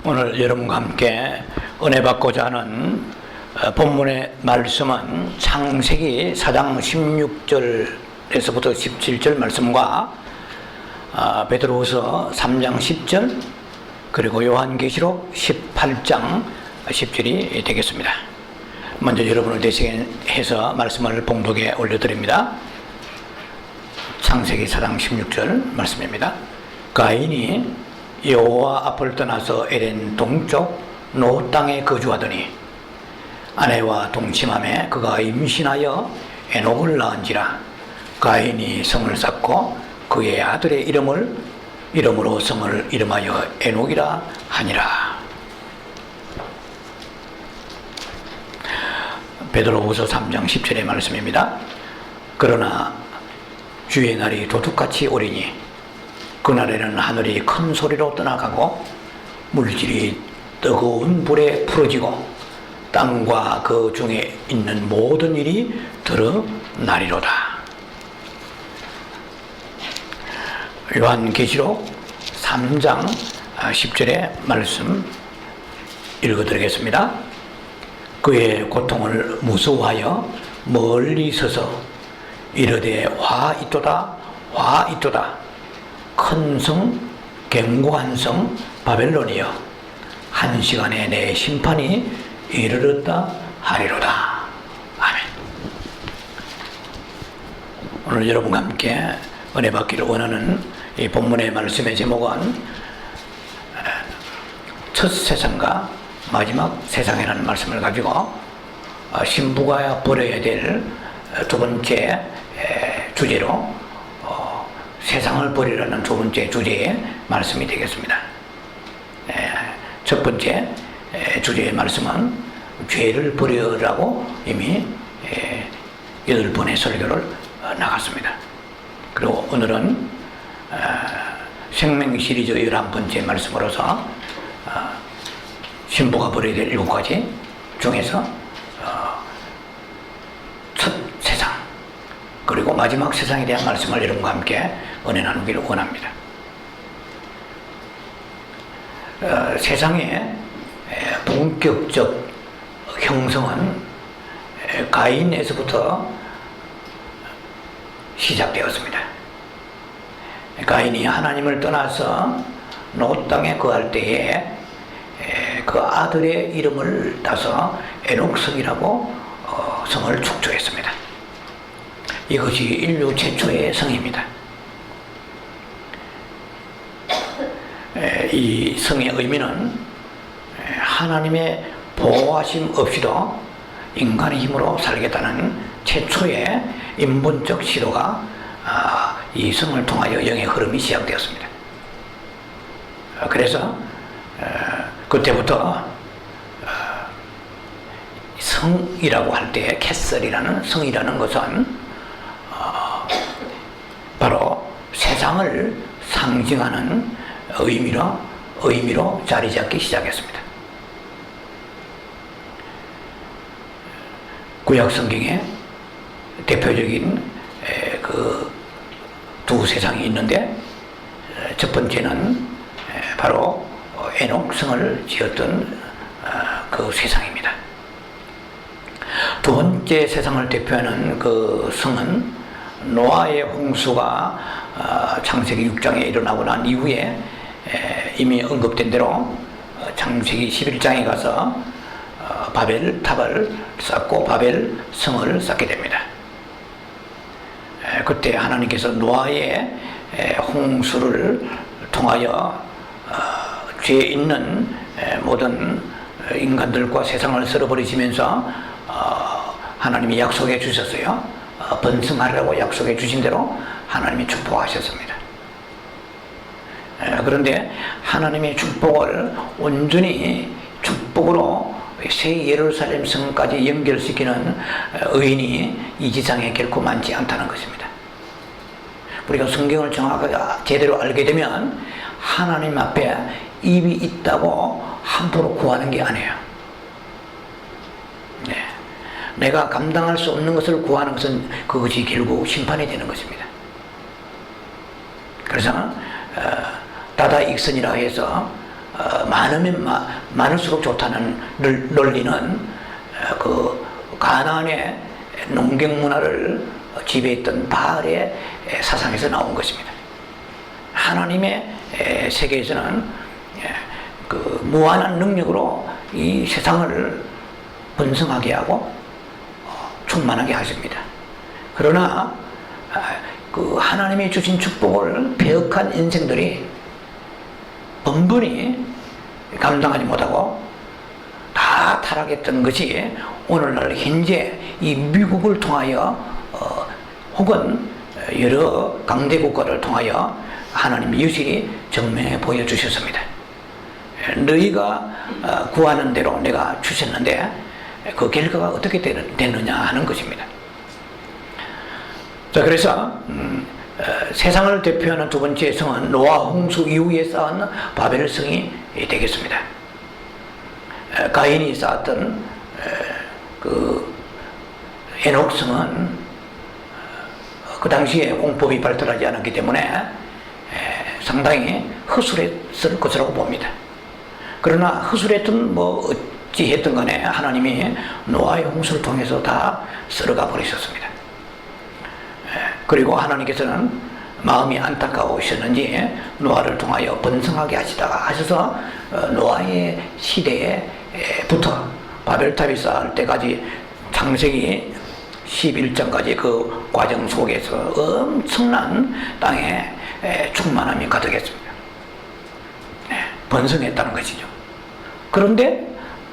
오늘 여러분과 함께 은혜 받고자 하는 본문의 말씀은 창세기 4장 16절에서부터 17절 말씀과 베드로후서 3장 10절 그리고 요한계시록 18장 10절이 되겠습니다. 먼저 여러분을 대신해서 말씀을 봉독에 올려드립니다. 창세기 4장 16절 말씀입니다. 가인이 여호와 앞을 떠나서 에덴 동쪽 노 땅에 거주하더니 아내와 동침함에 그가 임신하여 에녹을 낳은지라. 가인이 성을 쌓고 그의 아들의 이름으로 성을 이름하여 에녹이라 하니라. 베드로후서 3장 10절의 말씀입니다. 그러나 주의 날이 도둑같이 오리니 그날에는 하늘이 큰 소리로 떠나가고 물질이 뜨거운 불에 풀어지고 땅과 그 중에 있는 모든 일이 드러나리로다. 요한계시록 3장 10절의 말씀 읽어드리겠습니다. 그의 고통을 무서워하여 멀리 서서 이르되 화 있도다 화 있도다. 큰 성, 견고한 성 바벨론이여, 한 시간에 내 심판이 이르렀다 하리로다. 아멘. 오늘 여러분과 함께 은혜 받기를 원하는 이 본문의 말씀의 제목은 첫 세상과 마지막 세상이라는 말씀을 가지고 신부가 버려야 될 두 번째 주제로 세상을 버리라는 두 번째 주제의 말씀이 되겠습니다. 첫 번째 주제의 말씀은 죄를 버리라고 이미 8번의 설교를 나갔습니다. 그리고 오늘은 생명 시리즈 11번째 말씀으로서 신부가 버려야 될 7가지 중에서 첫 세상 그리고 마지막 세상에 대한 말씀을 여러분과 함께 은혜 나누기를 원합니다. 세상의 본격적 형성은 가인에서부터 시작되었습니다. 가인이 하나님을 떠나서 노 땅에 거할 때에 그 아들의 이름을 따서 에녹성이라고 성을 축조했습니다. 이것이 인류 최초의 성입니다. 이 성의 의미는 하나님의 보호하심 없이도 인간의 힘으로 살겠다는 최초의 인본적 시도가 이 성을 통하여 영의 흐름이 시작되었습니다. 그래서 그때부터 성이라고 할 때 캐슬이라는 성이라는 것은 바로 세상을 상징하는 의미로 자리 잡기 시작했습니다. 구약 성경에 대표적인 그 두 세상이 있는데 첫 번째는 바로 에녹 성을 지었던 그 세상입니다. 두 번째 세상을 대표하는 그 성은 노아의 홍수가 창세기 6장에 일어나고 난 이후에 이미 언급된 대로 창세기 11장에 가서 바벨탑을 쌓고 바벨 성을 쌓게 됩니다. 그때 하나님께서 노아의 홍수를 통하여 죄 있는 모든 인간들과 세상을 썰어버리시면서 하나님이 약속해 주셨어요. 번성하라고 약속해 주신 대로 하나님이 축복하셨습니다. 그런데 하나님의 축복을 온전히 축복으로 새 예루살렘 성까지 연결시키는 의인이 이 지상에 결코 많지 않다는 것입니다. 우리가 성경을 정확하게 제대로 알게 되면 하나님 앞에 입이 있다고 함부로 구하는 게 아니에요. 내가 감당할 수 없는 것을 구하는 것은 그것이 결국 심판이 되는 것입니다. 그래서 다다익선이라 해서 많으면 많을수록 좋다는 논리는 그 가나안의 농경 문화를 지배했던 바알의 사상에서 나온 것입니다. 하나님의 세계에서는 그 무한한 능력으로 이 세상을 번성하게 하고 충만하게 하십니다. 그러나 그 하나님이 주신 축복을 배역한 인생들이 번번이 감당하지 못하고 다 타락했던 것이 오늘날 현재 이 미국을 통하여 혹은 여러 강대 국가를 통하여 하나님이 유실히 증명해 보여주셨습니다. 너희가 구하는 대로 내가 주셨는데 그 결과가 어떻게 되느냐 하는 것입니다. 자, 그래서 세상을 대표하는 두 번째 성은 노아 홍수 이후에 쌓은 바벨 성이 되겠습니다. 가인이 쌓았던 그 에녹 성은 그 당시에 공법이 발달하지 않았기 때문에 상당히 허술했을 것이라고 봅니다. 그러나 허술했든 뭐 어찌했든 간에 하나님이 노아의 홍수를 통해서 다 쓸어가 버리셨습니다. 그리고 하나님께서는 마음이 안타까우셨는지 노아를 통하여 번성하게 하셔서 노아의 시대에부터 바벨탑이 쌓을 때까지 창세기 11장까지 그 과정 속에서 엄청난 땅에 충만함이 가득했습니다. 번성했다는 것이죠. 그런데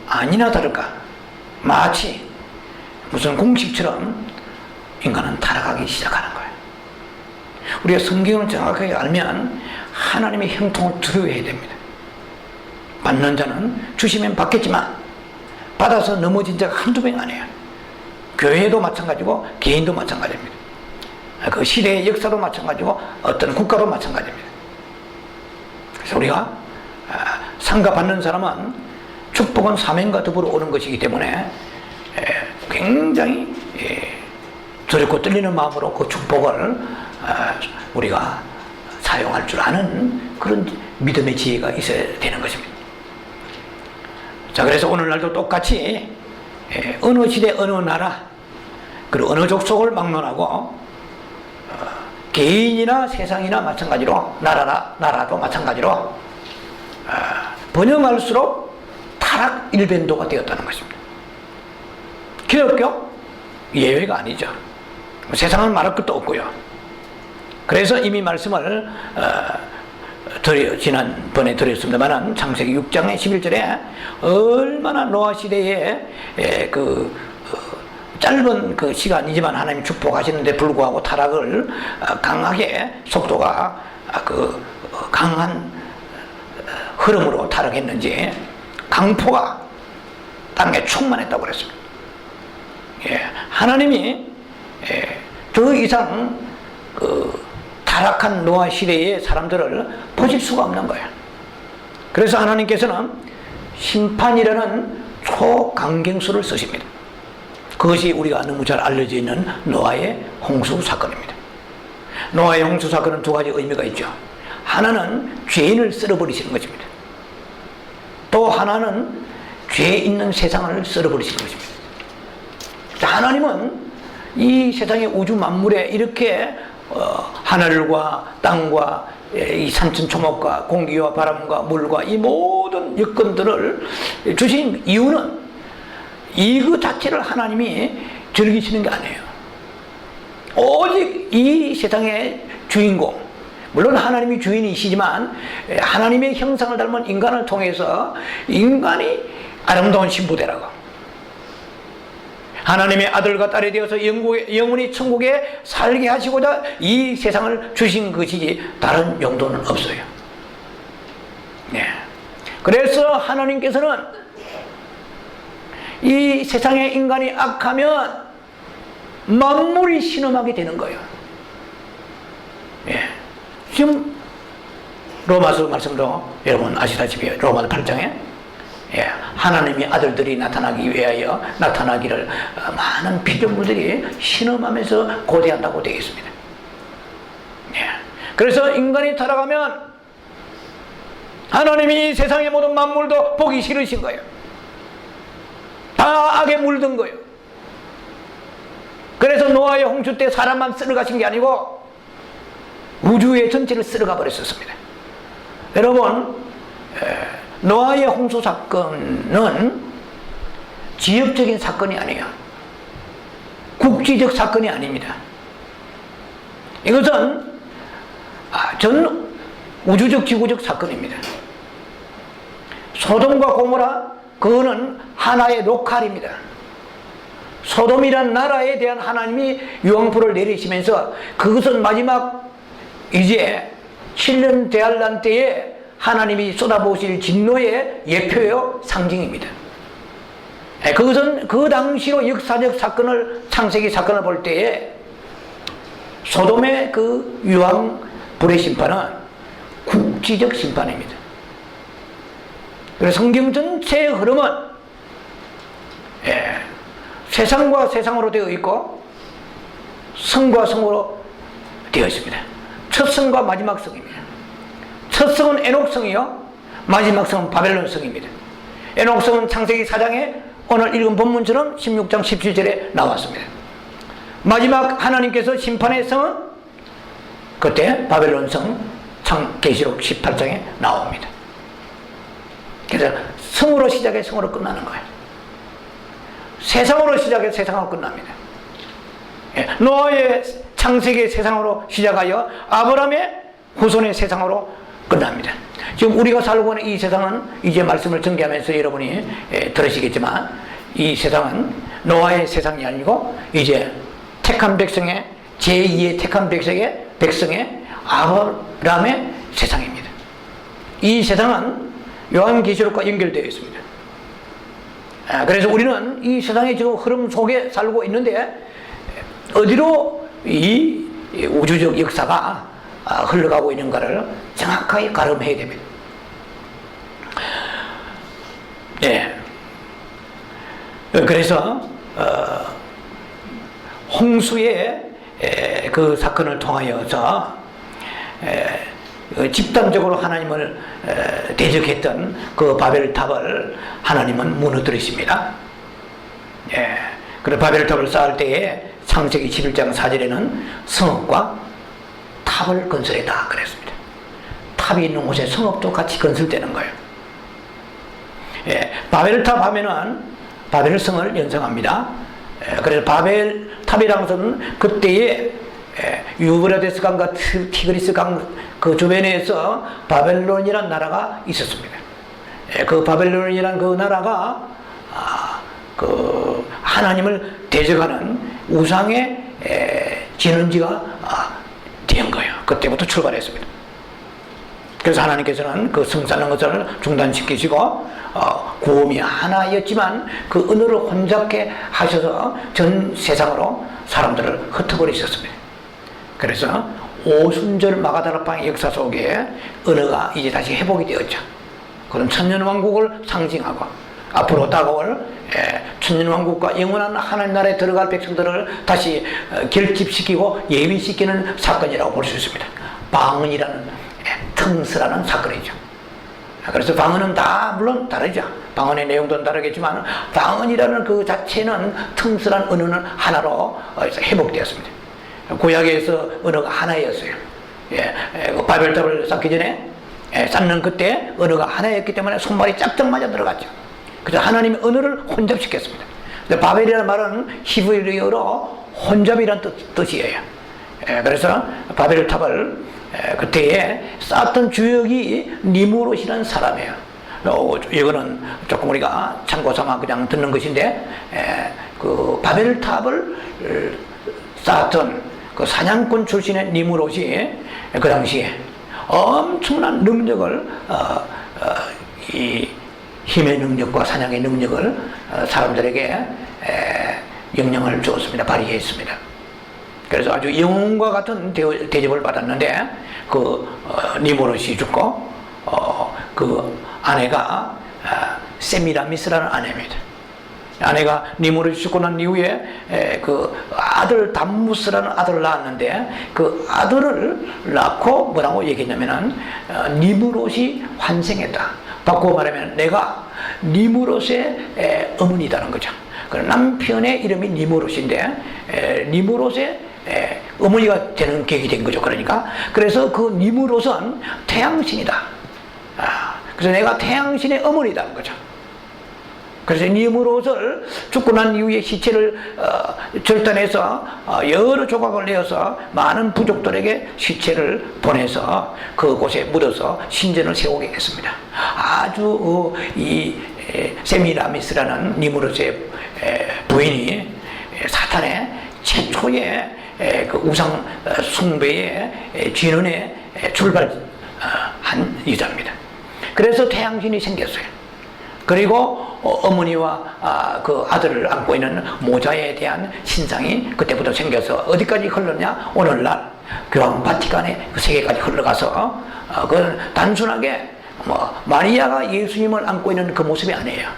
아니나 다를까 마치 무슨 공식처럼 인간은 타락하기 시작하는 거예요. 우리가 성경을 정확하게 알면 하나님의 형통을 두려워해야 됩니다. 받는 자는 주시면 받겠지만 받아서 넘어진 자가 한두 명이 아니에요. 교회도 마찬가지고 개인도 마찬가지입니다. 그 시대의 역사도 마찬가지고 어떤 국가도 마찬가지입니다. 그래서 우리가 상가 받는 사람은 축복은 사명과 더불어 오는 것이기 때문에 굉장히 두렵고 떨리는 마음으로 그 축복을 우리가 사용할 줄 아는 그런 믿음의 지혜가 있어야 되는 것입니다. 자, 그래서 오늘날도 똑같이 어느 시대 어느 나라 그리고 어느 족속을 막론하고 개인이나 세상이나 마찬가지로 나라도 마찬가지로 번영할수록 타락 일변도가 되었다는 것입니다. 기독교 예외가 아니죠. 세상은 말할 것도 없고요. 그래서 이미 말씀을 지난번에 드렸습니다만 창세기 6장의 11절에 얼마나 노아 시대에 그 짧은 그 시간이지만 하나님이 축복하시는데 불구하고 타락을 강하게 속도가 그 강한 흐름으로 타락했는지 강포가 땅에 충만했다고 그랬습니다. 하나님이 더 이상 그 타락한 노아 시대의 사람들을 보실 수가 없는 거예요. 그래서 하나님께서는 심판이라는 초강경수를 쓰십니다. 그것이 우리가 너무 잘 알려져 있는 노아의 홍수 사건입니다. 노아의 홍수 사건은 두 가지 의미가 있죠. 하나는 죄인을 쓸어버리시는 것입니다. 또 하나는 죄 있는 세상을 쓸어버리시는 것입니다. 하나님은 이 세상의 우주 만물에 이렇게 하늘과 땅과 이 산천초목과 공기와 바람과 물과 이 모든 여건들을 주신 이유는 이거 자체를 하나님이 즐기시는 게 아니에요. 오직 이 세상의 주인공, 물론 하나님이 주인이시지만 하나님의 형상을 닮은 인간을 통해서 인간이 아름다운 신부되라고 하나님의 아들과 딸이 되어서 영원히 천국에 살게 하시고자 이 세상을 주신 것이지 다른 용도는 없어요. 네. 그래서 하나님께서는 이 세상에 인간이 악하면 만물이 신음하게 되는 거예요. 예. 지금 로마서 말씀도 여러분 아시다시피 로마서 8장에 하나님의 아들들이 나타나기 위하여 나타나기를 많은 피조물들이 신음하면서 고대한다고 되어 있습니다. 그래서 인간이 타락하면 하나님이 세상의 모든 만물도 보기 싫으신 거예요. 다 악에 물든 거예요. 그래서 노아의 홍수 때 사람만 쓸어가신 게 아니고 우주의 전체를 쓸어가 버렸었습니다. 여러분, 노아의 홍수 사건은 지역적인 사건이 아니에요. 국지적 사건이 아닙니다. 이것은 전 우주적 지구적 사건입니다. 소돔과 고모라, 그거는 하나의 로컬입니다. 소돔이란 나라에 대한 하나님이 유황불을 내리시면서 그것은 마지막 이제 7년 대환란 때에 하나님이 쏟아부으실 진노의 예표요 상징입니다. 그것은 그 당시로 역사적 사건을, 창세기 사건을 볼 때에 소돔의 그 유황불의 심판은 국지적 심판입니다. 그래서 성경 전체의 흐름은 세상과 세상으로 되어 있고 성과 성으로 되어 있습니다. 첫 성과 마지막 성입니다. 첫 성은 에녹성이요, 마지막 성은 바벨론 성입니다. 에녹 성은 창세기 4장에 오늘 읽은 본문처럼 16장 17절에 나왔습니다. 마지막 하나님께서 심판의 성은 그때 바벨론 성, 계시록 18장에 나옵니다. 그래서 성으로 시작해 성으로 끝나는 거예요. 세상으로 시작해 세상으로 끝납니다. 노아의 창세기의 세상으로 시작하여 아브라함의 후손의 세상으로 끝납니다. 지금 우리가 살고 있는 이 세상은 이제 말씀을 전개하면서 여러분이 들으시겠지만 이 세상은 노아의 세상이 아니고 이제 택한 백성의 제2의 택한 백성의 아브라함의 세상입니다. 이 세상은 요한계시록과 연결되어 있습니다. 그래서 우리는 이 세상의 지금 흐름 속에 살고 있는데 어디로 이 우주적 역사가 흘러가고 있는가를 정확하게 가름해야 됩니다. 그래서 홍수의 그 사건을 통하여서 집단적으로 하나님을 대적했던 그 바벨탑을 하나님은 무너뜨리십니다. 그래서 바벨탑을 쌓을 때에 창세기 11장 4절에는 성읍과 탑을 건설했다 그랬습니다. 탑이 있는 곳에 성읍도 같이 건설되는 거예요. 바벨탑 하면은 바벨성을 연상합니다. 그래서 바벨탑이라는 것은 그때의 유브라데스 강과 티그리스 강 그 주변에서 바벨론이라는 나라가 있었습니다. 그 바벨론이라는 그 나라가 그 하나님을 대적하는 우상의 진원지가 된 거예요. 그때부터 출발했습니다. 그래서 하나님께서는 그 성사하는 것을 중단시키시고 구원이 하나였지만 그 언어를 혼잡게 하셔서 전 세상으로 사람들을 흩어버리셨습니다. 그래서 오순절 마가다락방의 역사 속에 언어가 이제 다시 회복이 되었죠. 그런 천년왕국을 상징하고 앞으로 다가올 천년왕국과 영원한 하나님 나라에 들어갈 백성들을 다시 결집시키고 예비시키는 사건이라고 볼 수 있습니다. 방언이라는 텅스라는 사건이죠. 그래서 방언은 다 물론 다르죠. 방언의 내용도 다르겠지만 방언이라는 그 자체는 텅스란 언어는 하나로 회복되었습니다. 구약에서 언어가 하나였어요. 바벨탑을 쌓기 전에 쌓는 그때 언어가 하나였기 때문에 손발이 짝짝 맞아 들어갔죠. 그래서 하나님의 언어를 혼잡시켰습니다. 바벨이라는 말은 히브리어로 혼잡이라는 뜻이에요. 그래서 바벨탑을 그때에 쌓았던 주역이 니무롯이라는 사람이에요. 이거는 조금 우리가 참고삼아 그냥 듣는 것인데 그 바벨탑을 쌓았던 그 사냥꾼 출신의 니무롯이 그 당시에 엄청난 능력을 이 힘의 능력과 사냥의 능력을 사람들에게 영향을 주었습니다. 발휘했습니다. 그래서 아주 영웅과 같은 대접을 받았는데 그 니무롯이 죽고 그 아내가 세미라미스라는 아내입니다. 아내가 니므롯이 죽고 난 이후에 그 아들 담무스라는 아들을 낳았는데 그 아들을 낳고 뭐라고 얘기했냐면은 니므롯이 환생했다. 바꾸어 말하면 내가 니므롯의 어머니다는 거죠. 그 남편의 이름이 니므롯인데 니므롯의 어머니가 되는 계획이 된 거죠. 그러니까 그래서 그 니므롯은 태양신이다. 그래서 내가 태양신의 어머니다는 거죠. 그래서 니므롯을 죽고 난 이후에 시체를 절단해서 여러 조각을 내어서 많은 부족들에게 시체를 보내서 그곳에 묻어서 신전을 세우게 했습니다. 아주 이 세미라미스라는 니므롯의 부인이 사탄의 최초의 그 우상 숭배의 진원에 출발한 여자입니다. 그래서 태양신이 생겼어요. 그리고 어머니와 그 아들을 안고 있는 모자에 대한 신상이 그때부터 생겨서 어디까지 흘렀냐? 오늘날 교황 바티칸의 그 세계까지 흘러가서 그건 단순하게 마리아가 예수님을 안고 있는 그 모습이 아니에요.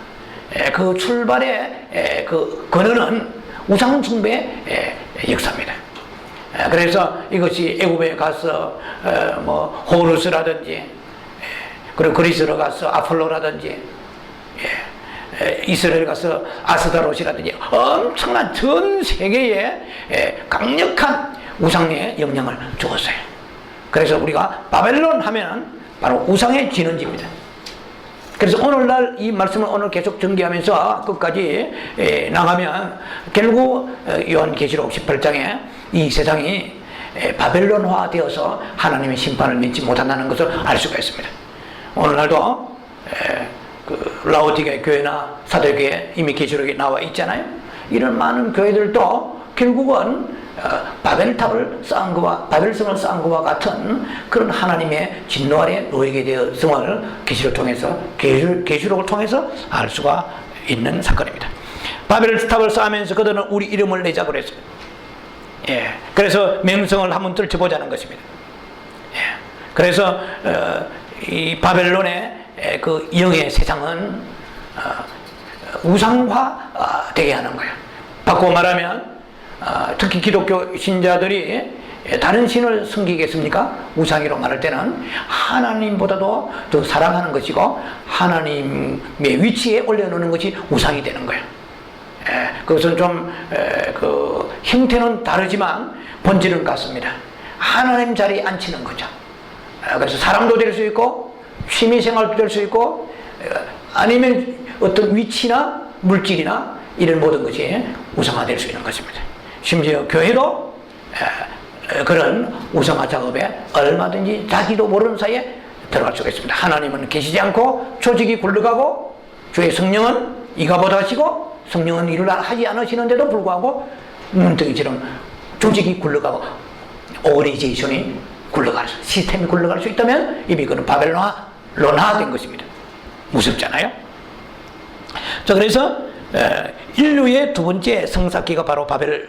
그 출발의 그 근원은 우상 숭배의 역사입니다. 그래서 이것이 애굽에 가서 호루스라든지 그리고 그리스로 가서 아폴로라든지 이스라엘 가서 아스다롯이라든지 엄청난 전 세계에 강력한 우상에 영향을 주었어요. 그래서 우리가 바벨론 하면 바로 우상의 진원지입니다. 그래서 오늘날 이 말씀을 오늘 계속 전개하면서 끝까지 나가면 결국 요한계시록 18장에 이 세상이 바벨론화 되어서 하나님의 심판을 믿지 못한다는 것을 알 수가 있습니다. 오늘날도 그 라오디게 교회나 사도교회 이미 계시록에 나와 있잖아요. 이런 많은 교회들도 결국은 바벨탑을 쌓은 것과 바벨성을 쌓은 것과 같은 그런 하나님의 진노 아래 놓이게 되었음을 계시록을 통해서 알 수가 있는 사건입니다. 바벨탑을 쌓으면서 그들은 우리 이름을 내자 그랬어요. 그래서 맹성을 한번 떨쳐보자는 것입니다. 그래서 이 바벨론의 그 영의 세상은 우상화 되게 하는 거예요. 바꾸어 말하면 특히 기독교 신자들이 다른 신을 섬기겠습니까? 우상이로 말할 때는 하나님보다도 더 사랑하는 것이고 하나님의 위치에 올려놓는 것이 우상이 되는 거예요. 그것은 좀 그 형태는 다르지만 본질은 같습니다. 하나님 자리에 앉히는 거죠. 그래서 사람도 될 수 있고 취미생활도 될 수 있고 아니면 어떤 위치나 물질이나 이런 모든 것이 우상화될 수 있는 것입니다. 심지어 교회도 그런 우상화 작업에 얼마든지 자기도 모르는 사이에 들어갈 수가 있습니다. 하나님은 계시지 않고 조직이 굴러가고 주의 성령은 이가보다시고 성령은 일을 하지 않으시는데도 불구하고 문득이처럼 조직이 굴러가고 오리제이션이 굴러갈 수, 시스템이 굴러갈 수 있다면 이미 그는 바벨론화된 것입니다. 무섭잖아요. 자, 그래서 인류의 두 번째 성사기가 바로 바벨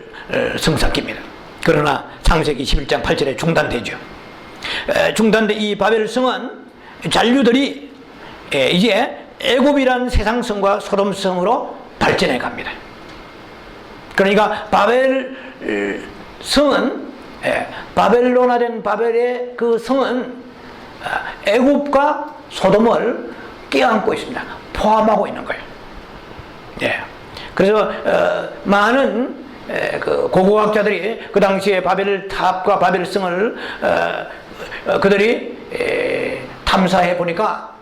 성사기입니다. 그러나 창세기 11장 8절에 중단되죠. 중단된 이 바벨성은 잔류들이 이제 애굽이라는 세상성과 소돔성으로 발전해 갑니다. 그러니까 바벨성은 바벨론화된 바벨의 그 성은 애굽과 소돔을 껴안고 있습니다. 포함하고 있는 거예요. 그래서 많은 그 고고학자들이 그 당시에 바벨탑과 바벨성을 그들이 탐사해 보니까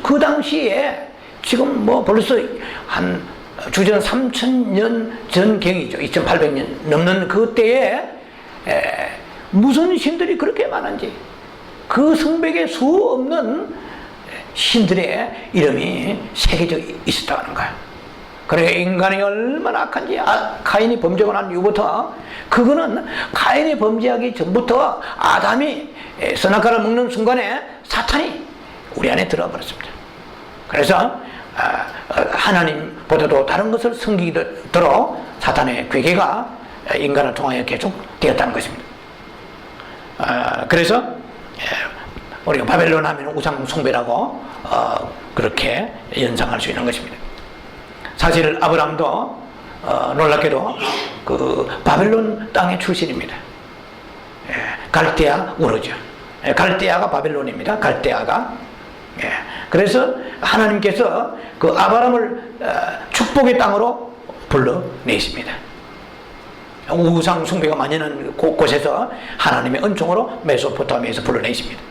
그 당시에 지금 벌써 한 주전 3000년 전경이죠. 2800년 넘는 그때에 무슨 신들이 그렇게 많은지 그 성벽에 수 없는 신들의 이름이 새겨져 있었다는 거예요. 그래 인간이 얼마나 악한지 가인이 범죄하고 난 이후부터 그거는 가인이 범죄하기 전부터 아담이 선악과를 먹는 순간에 사탄이 우리 안에 들어와 버렸습니다. 그래서 하나님보다도 다른 것을 섬기도록 사탄의 괴계가 인간을 통하여 계속되었다는 것입니다. 그래서 우리가 바벨론 하면 우상 숭배라고 그렇게 연상할 수 있는 것입니다. 사실 아브라함도 놀랍게도 그 바벨론 땅의 출신입니다. 갈대아 우르죠. 갈대아가 바벨론입니다. 갈대아가. 그래서 하나님께서 그 아브라함을 축복의 땅으로 불러내십니다. 우상 숭배가 만연한 곳에서 하나님의 은총으로 메소포타미아에서 불러내십니다.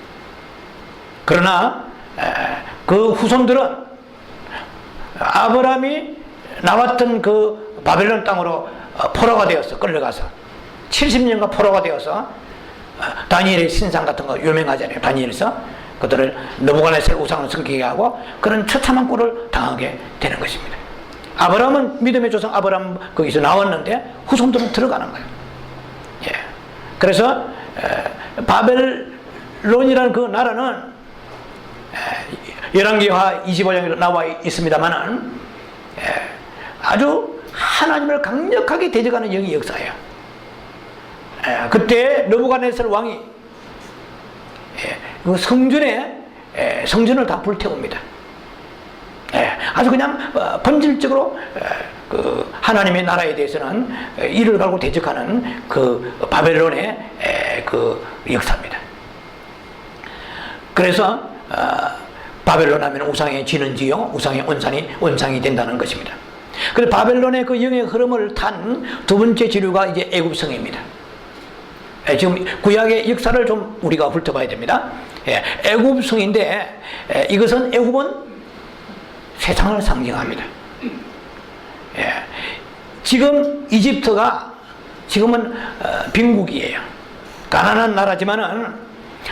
그러나 그 후손들은 아브라함이 나왔던 그 바벨론 땅으로 포로가 되어서 끌려가서 70년간 포로가 되어서 다니엘의 신상 같은 거 유명하잖아요. 다니엘에서 그들을 느부갓네살 우상을 섬기게 하고 그런 처참한 꼴을 당하게 되는 것입니다. 아브라함은 믿음의 조상 아브라함 거기서 나왔는데 후손들은 들어가는 거예요. 그래서 바벨론이라는 그 나라는 열왕기하 25장에 나와 있습니다만은 아주 하나님을 강력하게 대적하는 영의 역사예요. 그때 느부갓네살 왕이 그 성전을 다 불태웁니다. 아주 그냥 본질적으로 그 하나님의 나라에 대해서는 이를 갈고 대적하는 그 바벨론의 그 역사입니다. 그래서 바벨론 하면 우상의 지는지요, 우상의 원상이 된다는 것입니다. 그래서 바벨론의 그 영의 흐름을 탄 두 번째 지류가 이제 애굽성입니다. 지금 구약의 역사를 좀 우리가 훑어봐야 됩니다. 애굽성인데 이것은 애굽은 세상을 상징합니다. 지금 이집트가 지금은 빈국이에요. 가난한 나라지만은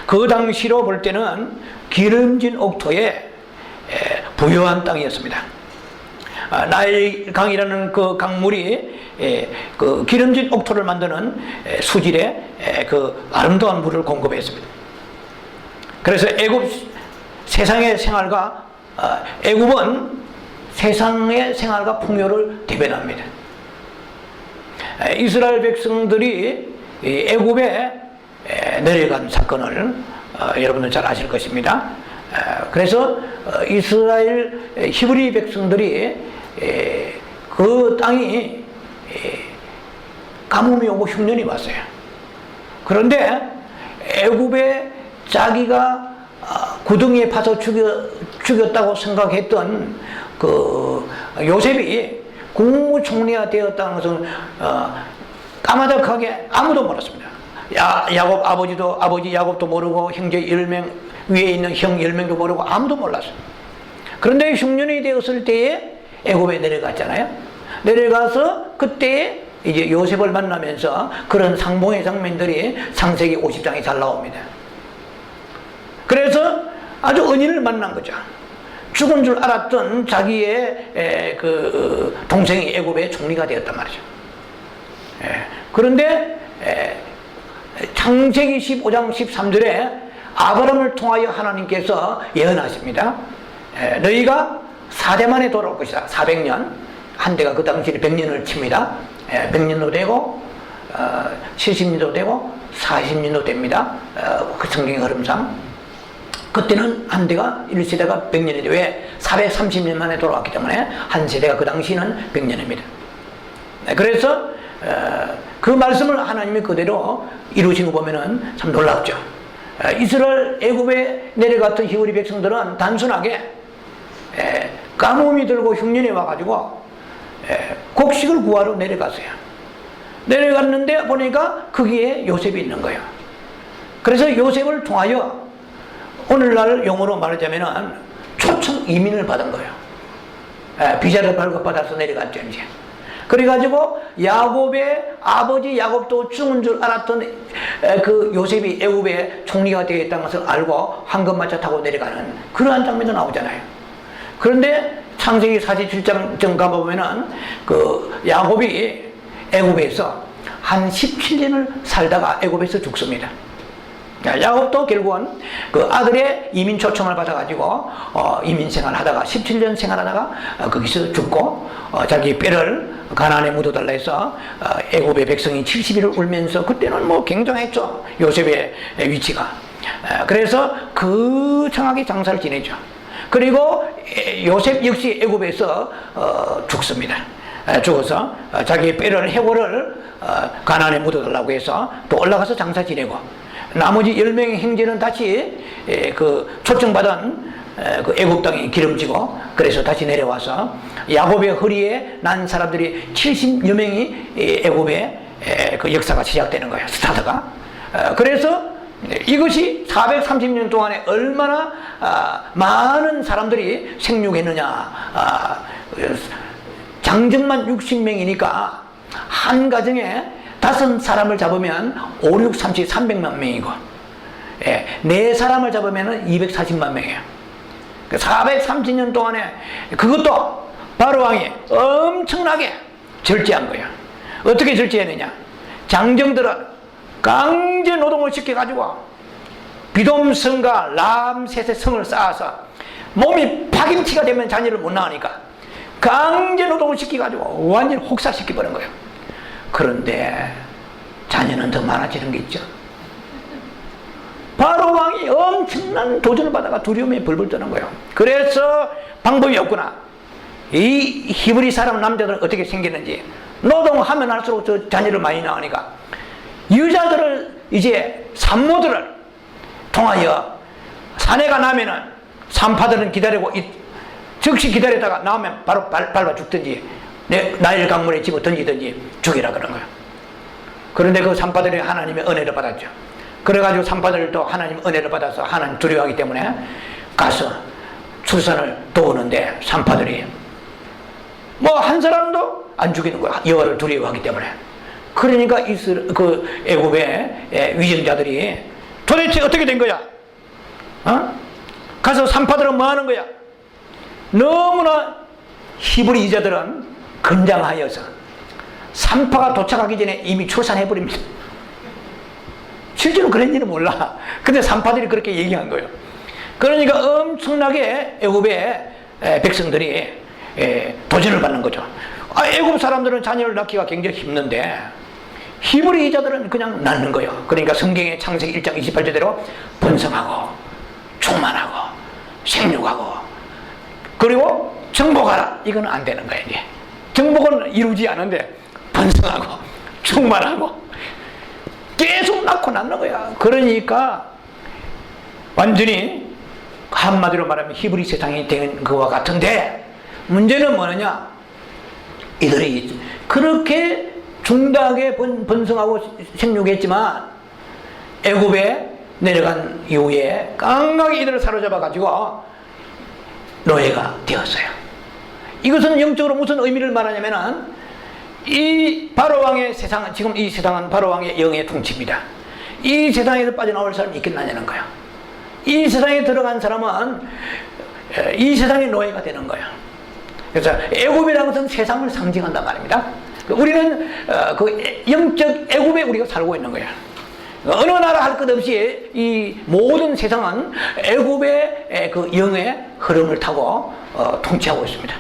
그 당시로 볼 때는 기름진 옥토에 부유한 땅이었습니다. 나일 강이라는 그 강물이 그 기름진 옥토를 만드는 수질의 그 아름다운 물을 공급했습니다. 그래서 애굽 세상의 생활과 애굽은 세상의 생활과 풍요를 대변합니다. 이스라엘 백성들이 애굽에 내려간 사건을 여러분들 잘 아실 것입니다. 그래서 이스라엘 히브리 백성들이 그 땅이 가뭄이 오고 흉년이 왔어요. 그런데 애굽에 자기가 구덩이에 파서 죽였다고 생각했던 그 요셉이 국무총리가 되었다는 것은 까마득하게 아무도 몰랐습니다. 야곱 아버지 야곱도 모르고 형제 10명 위에 있는 형 10명도 모르고 아무도 몰랐어요. 그런데 흉년이 되었을 때에 애굽에 내려갔잖아요. 내려가서 그때 이제 요셉을 만나면서 그런 상봉의 장면들이 창세기 50장에 잘 나옵니다. 그래서 아주 은인을 만난 거죠. 죽은 줄 알았던 자기의 그 동생이 애굽의 총리가 되었단 말이죠. 그런데 창세기 15장 13절에 아브라함을 통하여 하나님께서 예언하십니다. 너희가 4대 만에 돌아올 것이다. 400년. 한 대가 그 당시에 100년을 칩니다. 100년도 되고 70년도 되고 40년도 됩니다. 그 성경의 흐름상 그때는 한 대가 1세대가 100년인데 왜? 430년 만에 돌아왔기 때문에 한 세대가 그 당시는 100년입니다. 그래서 그 말씀을 하나님이 그대로 이루신 거 보면은 참 놀랍죠. 이스라엘 애굽에 내려갔던 히브리 백성들은 단순하게 가뭄이 들고 흉년이 와가지고 곡식을 구하러 내려갔어요. 내려갔는데 보니까 거기에 요셉이 있는 거예요. 그래서 요셉을 통하여 오늘날 용어로 말하자면 초청 이민을 받은 거예요. 비자를 발급받아서 내려갔죠 이제. 그래가지고 야곱의 아버지 야곱도 죽은 줄 알았던 그 요셉이 애굽의 총리가 되겠다는 것을 알고 황금마차 타고 내려가는 그러한 장면도 나오잖아요. 그런데 창세기 47장 가보면은 그 야곱이 애굽에서 한 17년을 살다가 애굽에서 죽습니다. 야곱도 결국은 그 아들의 이민 초청을 받아가지고 이민 생활하다가 17년 생활하다가 거기서 죽고 자기 뼈를 가나안에 묻어달라 해서 애굽의 백성이 70일을 울면서 그때는 뭐 굉장했죠. 요셉의 위치가. 그래서 거창하게 장사를 지내죠. 그리고 요셉 역시 애굽에서 죽습니다. 죽어서 자기 뼈를 해골을 가나안에 묻어달라고 해서 또 올라가서 장사 지내고, 나머지 10명의 형제는 다시 그 초청받은 그 애굽 땅이 기름지고, 그래서 다시 내려와서 야곱의 허리에 난 사람들이 70여 명이 애굽의 그 역사가 시작되는 거예요. 스타트가. 그래서 이것이 430년 동안에 얼마나 많은 사람들이 생육했느냐. 장정만 60명이니까 한 가정에 5사람을 잡으면 5, 6, 30, 300만 명이고, 4사람을 잡으면 240만 명이에요. 430년 동안에 그것도 바로왕이 엄청나게 절제한 거예요. 어떻게 절제했느냐? 장정들은 강제 노동을 시켜가지고 비돔성과 람셋의 성을 쌓아서 몸이 파김치가 되면 자녀를 못 낳으니까 강제 노동을 시켜가지고 완전히 혹사시켜버린 거예요. 그런데 자녀는 더 많아지는 게 있죠. 바로 왕이 엄청난 도전을 받아가 두려움에 벌벌 떠는 거예요. 그래서 방법이 없구나. 이 히브리 사람 남자들은 어떻게 생겼는지, 노동하면 할수록 저 자녀를 많이 낳으니까 여자들을 이제 산모들을 통하여 사내가 나면은 산파들은 기다리고 즉시 기다리다가 나오면 바로 밟아 죽든지 나일 강물에 집어 던지든지 죽이라 그런 거예요. 그런데 그 산파들이 하나님의 은혜를 받았죠. 그래가지고 산파들도 하나님 은혜를 받아서 하나님 두려워하기 때문에 가서 출산을 도우는데 산파들이 뭐 한 사람도 안 죽이는 거야. 여호와를 두려워하기 때문에. 그러니까 그 애굽의 위정자들이 도대체 어떻게 된 거야? 가서 산파들은 뭐 하는 거야? 너무나 히브리 이자들은 건장하여서 산파가 도착하기 전에 이미 출산해버립니다. 실제로 그랬는지는 몰라. 근데 산파들이 그렇게 얘기한 거예요. 그러니까 엄청나게 애굽의 백성들이 도전을 받는 거죠. 애굽 사람들은 자녀를 낳기가 굉장히 힘든데 히브리 이자들은 그냥 낳는 거예요. 그러니까 성경의 창세기 1장 28절대로 번성하고 충만하고 생육하고 그리고 정복하라. 이건 안 되는 거예요. 이제 정복은 이루지 않은데 번성하고 충만하고 계속 낳는 거야. 그러니까 완전히 한마디로 말하면 히브리 세상이 된 것과 같은데, 문제는 뭐느냐? 이들이 그렇게 중대하게 번성하고 생육했지만 애굽에 내려간 이후에 깡깡이 이들을 사로잡아 가지고 노예가 되었어요. 이것은 영적으로 무슨 의미를 말하냐면은 이 바로왕의 세상, 지금 이 세상은 바로왕의 영의 통치입니다. 이 세상에서 빠져나올 사람이 있겠느냐는 거예요. 이 세상에 들어간 사람은 이 세상의 노예가 되는 거예요. 그래서 애굽이라는 것은 세상을 상징한단 말입니다. 우리는 그 영적 애굽에 우리가 살고 있는 거예요. 어느 나라 할 것 없이 이 모든 세상은 애굽의 그 영의 흐름을 타고 통치하고 있습니다.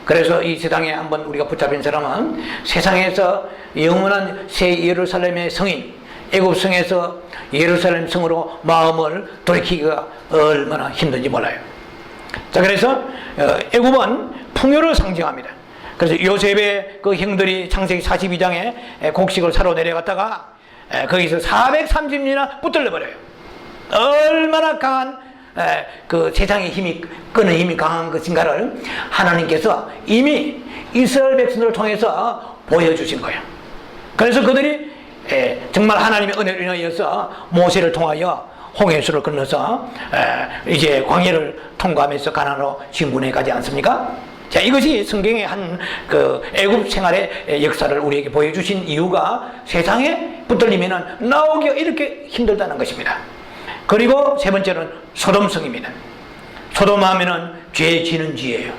그래서 이 세상에 한번 우리가 붙잡힌 사람은 세상에서 영원한 새 예루살렘의 성인, 애굽 성에서 예루살렘 성으로 마음을 돌이키기가 얼마나 힘든지 몰라요. 자, 그래서 애굽은 풍요를 상징합니다. 그래서 요셉의 그 형들이 창세기 42장에 곡식을 사러 내려갔다가 거기서 430년이나 붙들려 버려요. 얼마나 강한 그 세상의 힘이, 끄는 힘이 강한 것인가를 하나님께서 이미 이스라엘 백성들을 통해서 보여주신 거예요. 그래서 그들이 정말 하나님의 은혜로 인하여서 모세를 통하여 홍해수를 건너서 이제 광야를 통과하면서 가나안으로 진군해 가지 않습니까? 자, 이것이 성경의 한 그 애굽 생활의 역사를 우리에게 보여주신 이유가 세상에 붙들리면은 나오기가 이렇게 힘들다는 것입니다. 그리고 세 번째는 소돔성입니다. 소돔 하면은 죄 지는 지예요.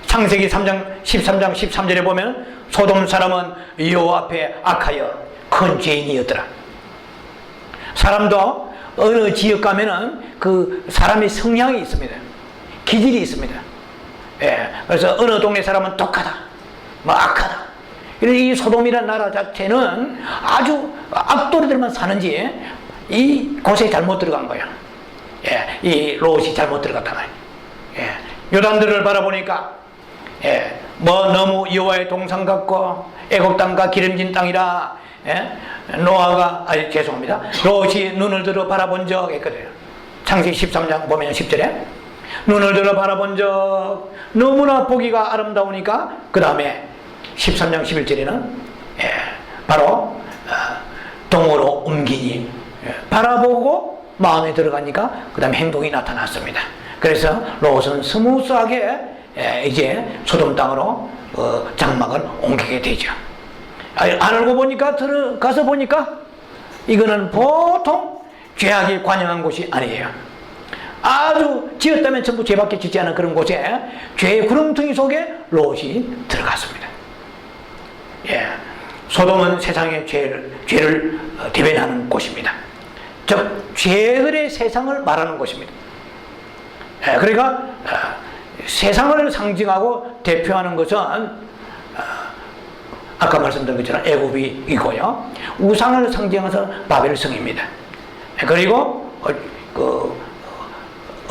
창세기 3장 13장 13절에 보면 소돔 사람은 여호와 앞에 악하여 큰 죄인이었더라. 사람도 어느 지역 가면은 그 사람의 성향이 있습니다. 기질이 있습니다. 그래서 어느 동네 사람은 독하다, 뭐 악하다. 이 소돔이라는 나라 자체는 아주 악도리들만 사는지 이 곳에 잘못 들어간 거야. 이 롯이 잘못 들어갔단 말이야. 요단들을 바라보니까 뭐 너무 여호와의 동산 같고 애굽 땅과 기름진 땅이라 노아가 죄송합니다. 롯이 눈을 들어 바라본 적 했거든요. 창세기 13장 보면 10절에 눈을 들어 바라본 적 너무나 보기가 아름다우니까 그 다음에 13장 11절에는 바로 동으로 옮기니 바라보고 마음에 들어가니까 그 다음에 행동이 나타났습니다. 그래서 롯은 스무스하게 이제 소돔 땅으로 장막을 옮기게 되죠. 알고 보니까 들어가서 보니까 이거는 보통 죄악이 관영한 곳이 아니에요. 아주 지었다면 전부 죄밖에 짓지 않은 그런 곳에 죄의 구렁텅이 속에 롯이 들어갔습니다. 소돔은 세상의 죄를 대변하는 곳입니다. 즉 죄들의 세상을 말하는 곳입니다. 그러니까 세상을 상징하고 대표하는 것은 아까 말씀드린 것처럼 애굽이 있고요, 우상을 상징해서 바벨성입니다. 그리고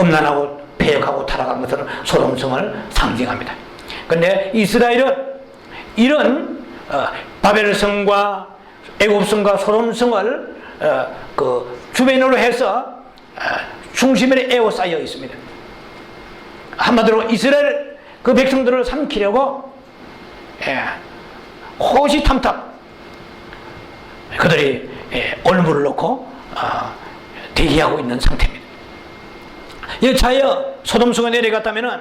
음란하고 폐역하고 타락한 것은 소돔성을 상징합니다. 그런데 이스라엘은 이런 바벨성과 애굽성과 소돔성을 주변으로 해서 중심에 에워싸여 있습니다. 한마디로 이스라엘 그 백성들을 삼키려고 호시탐탐 그들이 올무를 놓고 대기하고 있는 상태입니다. 여차하여 소돔성에 내려갔다면은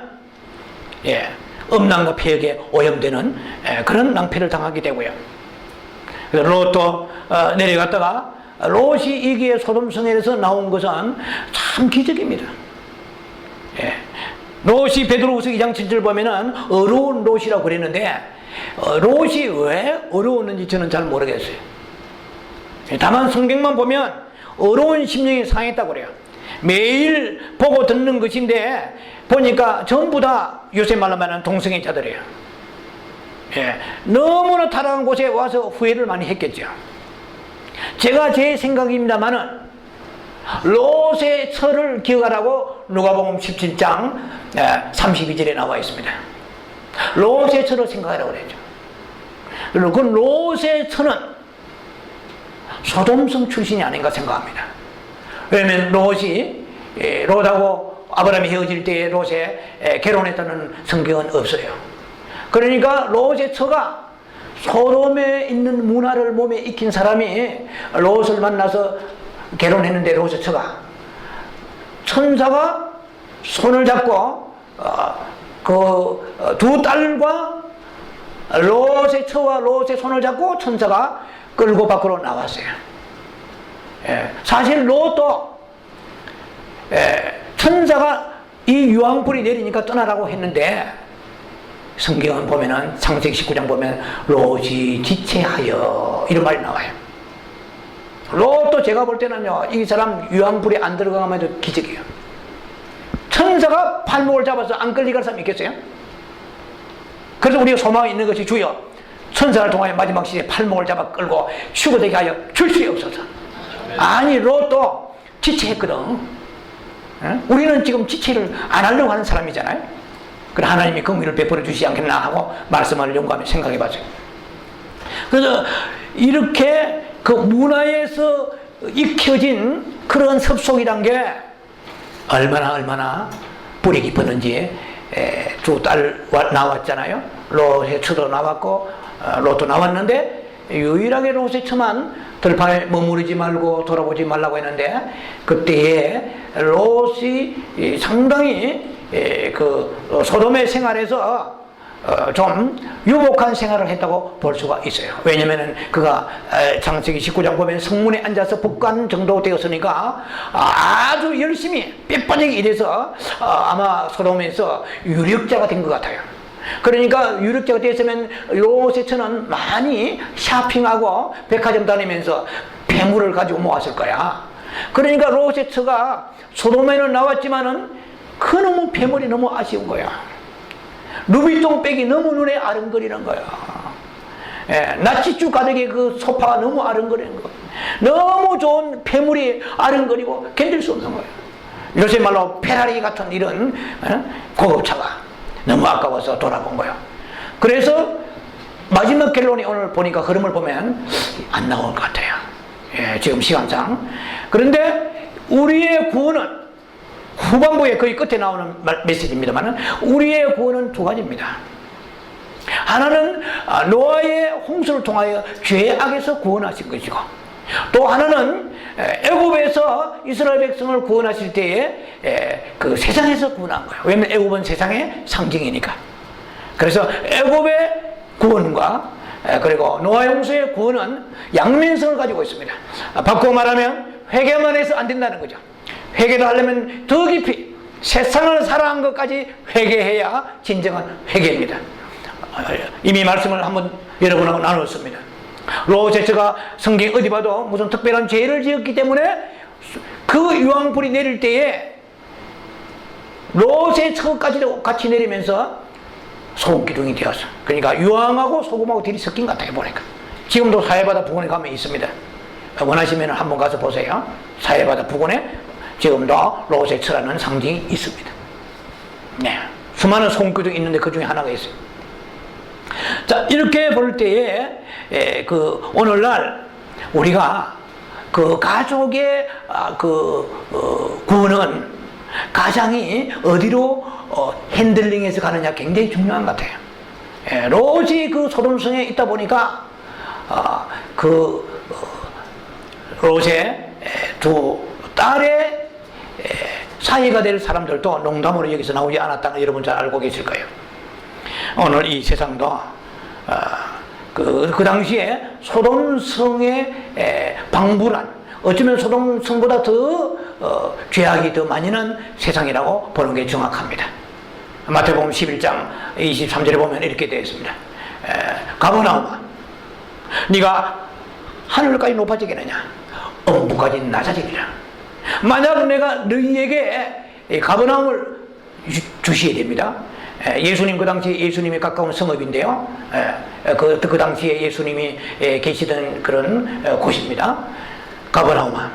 음란과 폐역에 오염되는 그런 낭패를 당하게 되고요. 롯도 내려갔다가 롯이 이기에 소돔성에서 나온 것은 참 기적입니다. 롯이 베드로후서 2장 7절 보면은 어려운 롯이라고 그랬는데 롯이 왜 어려웠는지 저는 잘 모르겠어요. 다만 성경만 보면 어려운 심령이 상했다고 그래요. 매일 보고 듣는 것인데 보니까 전부 다 요새 말로 말하는 동성애 자들이에요. 너무나 타락한 곳에 와서 후회를 많이 했겠죠. 제가 제 생각입니다만은 롯의 처를 기억하라고 누가복음 17장 32절에 나와 있습니다. 롯의 처를 생각하라고 그랬죠. 그리고 그 롯의 처는 소돔성 출신이 아닌가 생각합니다. 왜냐하면 롯하고 아브라함이 헤어질 때에 롯에 결혼했다는 성경은 없어요. 그러니까 롯의 처가 소돔에 있는 문화를 몸에 익힌 사람이 롯을 만나서 결혼했는데 롯의 처가 천사가 손을 잡고 그 두 딸과 롯의 처와 롯의 손을 잡고 천사가 끌고 밖으로 나왔어요. 사실 롯도 천사가 이 유황불이 내리니까 떠나라고 했는데 성경은 보면은 창세기 19장 보면 롯이 지체하여 이런 말이 나와요. 롯도 제가 볼 때는요, 이 사람 유황불이 안 들어가면 해도 기적이에요. 천사가 발목을 잡아서 안 끌리갈 사람 있겠어요? 그래서 우리가 소망이 있는 것이 주여 천사를 통하여 마지막 시대에 팔목을 잡아 끌고 휴거되게 하여 줄수없소서. 아니 롯도 지체했거든. 우리는 지금 지체를 안 하려고 하는 사람이잖아요. 그래 하나님이 긍휼을 베풀어 주시지 않겠나 하고 말씀을 연구하며 생각해 봤어요. 그래서 이렇게 그 문화에서 익혀진 그런 습속이란 게 얼마나 뿌리 깊었는지. 두 딸 나왔잖아요. 롯의 처도 나왔고 롯도 나왔는데 유일하게 롯의 처만 들판에 머무르지 말고 돌아보지 말라고 했는데 그때에 롯이 상당히 그 소돔의 생활에서 좀 유복한 생활을 했다고 볼 수가 있어요. 왜냐면은 그가 창세기 19장 보면 성문에 앉아서 북간 정도 되었으니까 아주 열심히 뼈빠지게 일해서 아마 소돔에서 유력자가 된 것 같아요. 그러니까 유력자가 됐으면 롯의 처는 많이 샤핑하고 백화점 다니면서 폐물을 가지고 모았을 거야. 그러니까 롯의 처가 소돔에는 나왔지만은 그 너무 폐물이 너무 아쉬운 거야. 루비통 백이 너무 눈에 아른거리는 거야. 나치주 가득의 그 소파가 너무 아른거리는 거야. 너무 좋은 폐물이 아른거리고 견딜 수 없는 거야. 요새 말로 페라리 같은 이런 고급차가 너무 아까워서 돌아본 거예요. 그래서 마지막 결론이 오늘 보니까 흐름을 보면 안 나올 것 같아요. 예, 지금 시간상. 그런데 우리의 구원은 후반부에 거의 끝에 나오는 메시지입니다만, 우리의 구원은 두 가지입니다. 하나는 노아의 홍수를 통하여 죄악에서 구원하신 것이고, 또 하나는 애굽에서 이스라엘 백성을 구원하실 때에 그 세상에서 구원한 거예요. 왜냐하면 애굽은 세상의 상징이니까. 그래서 애굽의 구원과 그리고 노아의 홍수의 구원은 양면성을 가지고 있습니다. 바꾸어 말하면 회개만 해서 안 된다는 거죠. 회개를 하려면 더 깊이 세상을 살아간 것까지 회개해야 진정한 회개입니다. 이미 말씀을 한번 여러분하고 나눴습니다. 롯에서가 성경 어디 봐도 무슨 특별한 죄를 지었기 때문에 그 유황불이 내릴 때에 롯의 처까지도 같이 내리면서 소금 기둥이 되었어. 그러니까 유황하고 소금하고 들이 섞인 것 같아요, 보니까. 지금도 사해바다 부근에 가면 있습니다. 원하시면 한번 가서 보세요. 사해바다 부근에 지금도 롯의 처라는 상징이 있습니다. 네, 수많은 소금 기둥이 있는데 그 중에 하나가 있어요. 자, 이렇게 볼 때에 그 오늘날 우리가 그 가족의 구원은 가장이 어디로 핸들링해서 가느냐 굉장히 중요한 것 같아요. 롯이 그 소돔성에 있다 보니까 롯의 두 딸의 사이가 될 사람들도 농담으로 여기서 나오지 않았다는 걸 여러분 잘 알고 계실 거예요. 오늘 이 세상도 그 당시에 소돔성의 방불한, 어쩌면 소돔성보다 더 죄악이 더 많이 난 세상이라고 보는 게 정확합니다. 마태복음 11장 23절에 보면 이렇게 되어 있습니다. 가버나움아, 네가 하늘까지 높아지겠느냐? 엄부까지 낮아지리라. 만약 내가 너희에게 가버나움을 주시게 됩니다. 예수님, 그 당시에 예수님이 가까운 성읍인데요. 그 당시에 예수님이 계시던 그런 곳입니다. 가버나움아,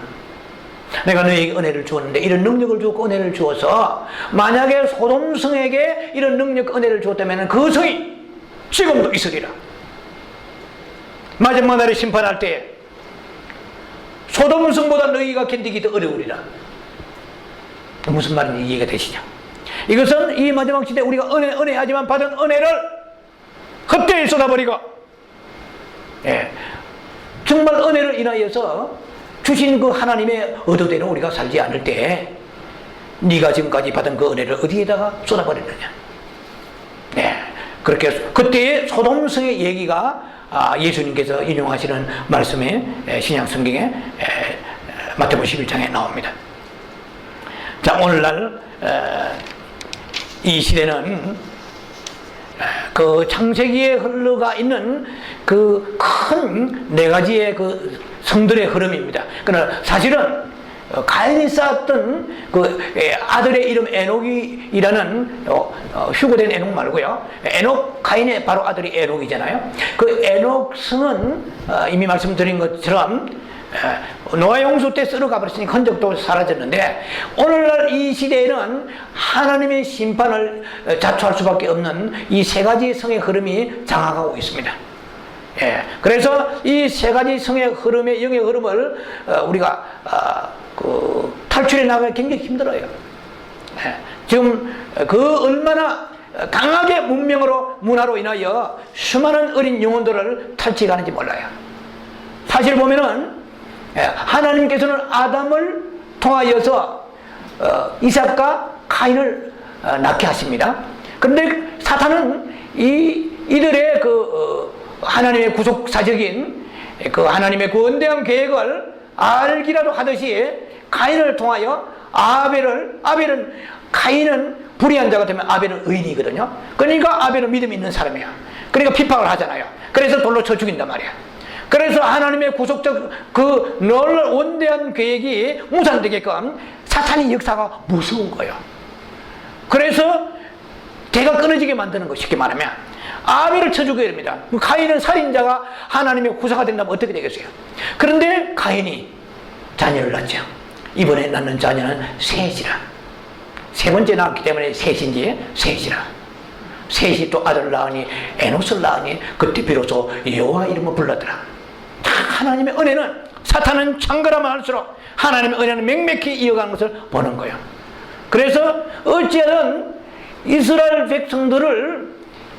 내가 너에게 은혜를 주었는데, 이런 능력을 주고 은혜를 주어서 만약에 소돔성에게 이런 능력, 은혜를 주었다면 그 성이 지금도 있으리라. 마지막 날에 심판할 때 소돔성보다 너희가 견디기 더 어려우리라. 무슨 말인지 이해가 되시죠? 이것은 이 마지막 시대에 우리가 은혜하지만 받은 은혜를 헛되이 쏟아버리고, 정말 은혜를 인하여서 주신 그 하나님의 의도대로 우리가 살지 않을 때 네가 지금까지 받은 그 은혜를 어디에다가 쏟아버렸느냐. 그렇게 그때의 소돔성의 얘기가 예수님께서 인용하시는 말씀에 신약 성경에 마태복음 11장에 나옵니다. 자, 오늘날 이 시대는 그 창세기에 흘러가 있는 그 큰 네 가지의 그 성들의 흐름입니다. 그러나 사실은 가인이 쌓았던 그 아들의 이름 에녹이라는 휴고된 에녹 말고요. 에녹, 가인의 바로 아들이 에녹이잖아요. 그 에녹성은 이미 말씀드린 것처럼 노아의 홍수 때 쓸어가 버렸으니 흔적도 사라졌는데, 오늘날 이 시대에는 하나님의 심판을 자초할 수밖에 없는 이 세 가지 성의 흐름이 장악하고 있습니다. 그래서 이 세 가지 성의 흐름의 영의 흐름을 우리가 탈출해 나가기 굉장히 힘들어요. 지금 그 얼마나 강하게 문화로 인하여 수많은 어린 영혼들을 탈취하는지 몰라요. 사실 보면은 하나님께서는 아담을 통하여서 이삭과 가인을 낳게 하십니다. 그런데 사탄은 이들의 하나님의 구속사적인 그 하나님의 그 원대한 계획을 알기라도 하듯이 가인을 통하여 아벨은 가인은 불의한 자가 되면 아벨은 의인이거든요. 그러니까 아벨은 믿음 있는 사람이야. 그러니까 핍박을 하잖아요. 그래서 돌로 쳐 죽인단 말이야. 그래서 하나님의 구속적 그 놀라운 원대한 계획이 무산되게끔 사탄의 역사가 무서운 거예요. 그래서 대가 끊어지게 만드는 거, 쉽게 말하면 아벨을 쳐 죽여야 됩니다. 가인은 살인자가 하나님의 후사가 된다면 어떻게 되겠어요? 그런데 가인이 자녀를 낳죠. 이번에 낳는 자녀는 셋이라. 세 번째 낳았기 때문에 셋인지 셋이라. 셋이 또 아들을 낳으니 에노스를 낳으니 그때 비로소 여호와 이름을 불렀더라. 다 하나님의 은혜는, 사탄은 창거라만 할수록 하나님의 은혜는 맹맥히 이어가는 것을 보는 거예요. 그래서 어찌하든 이스라엘 백성들을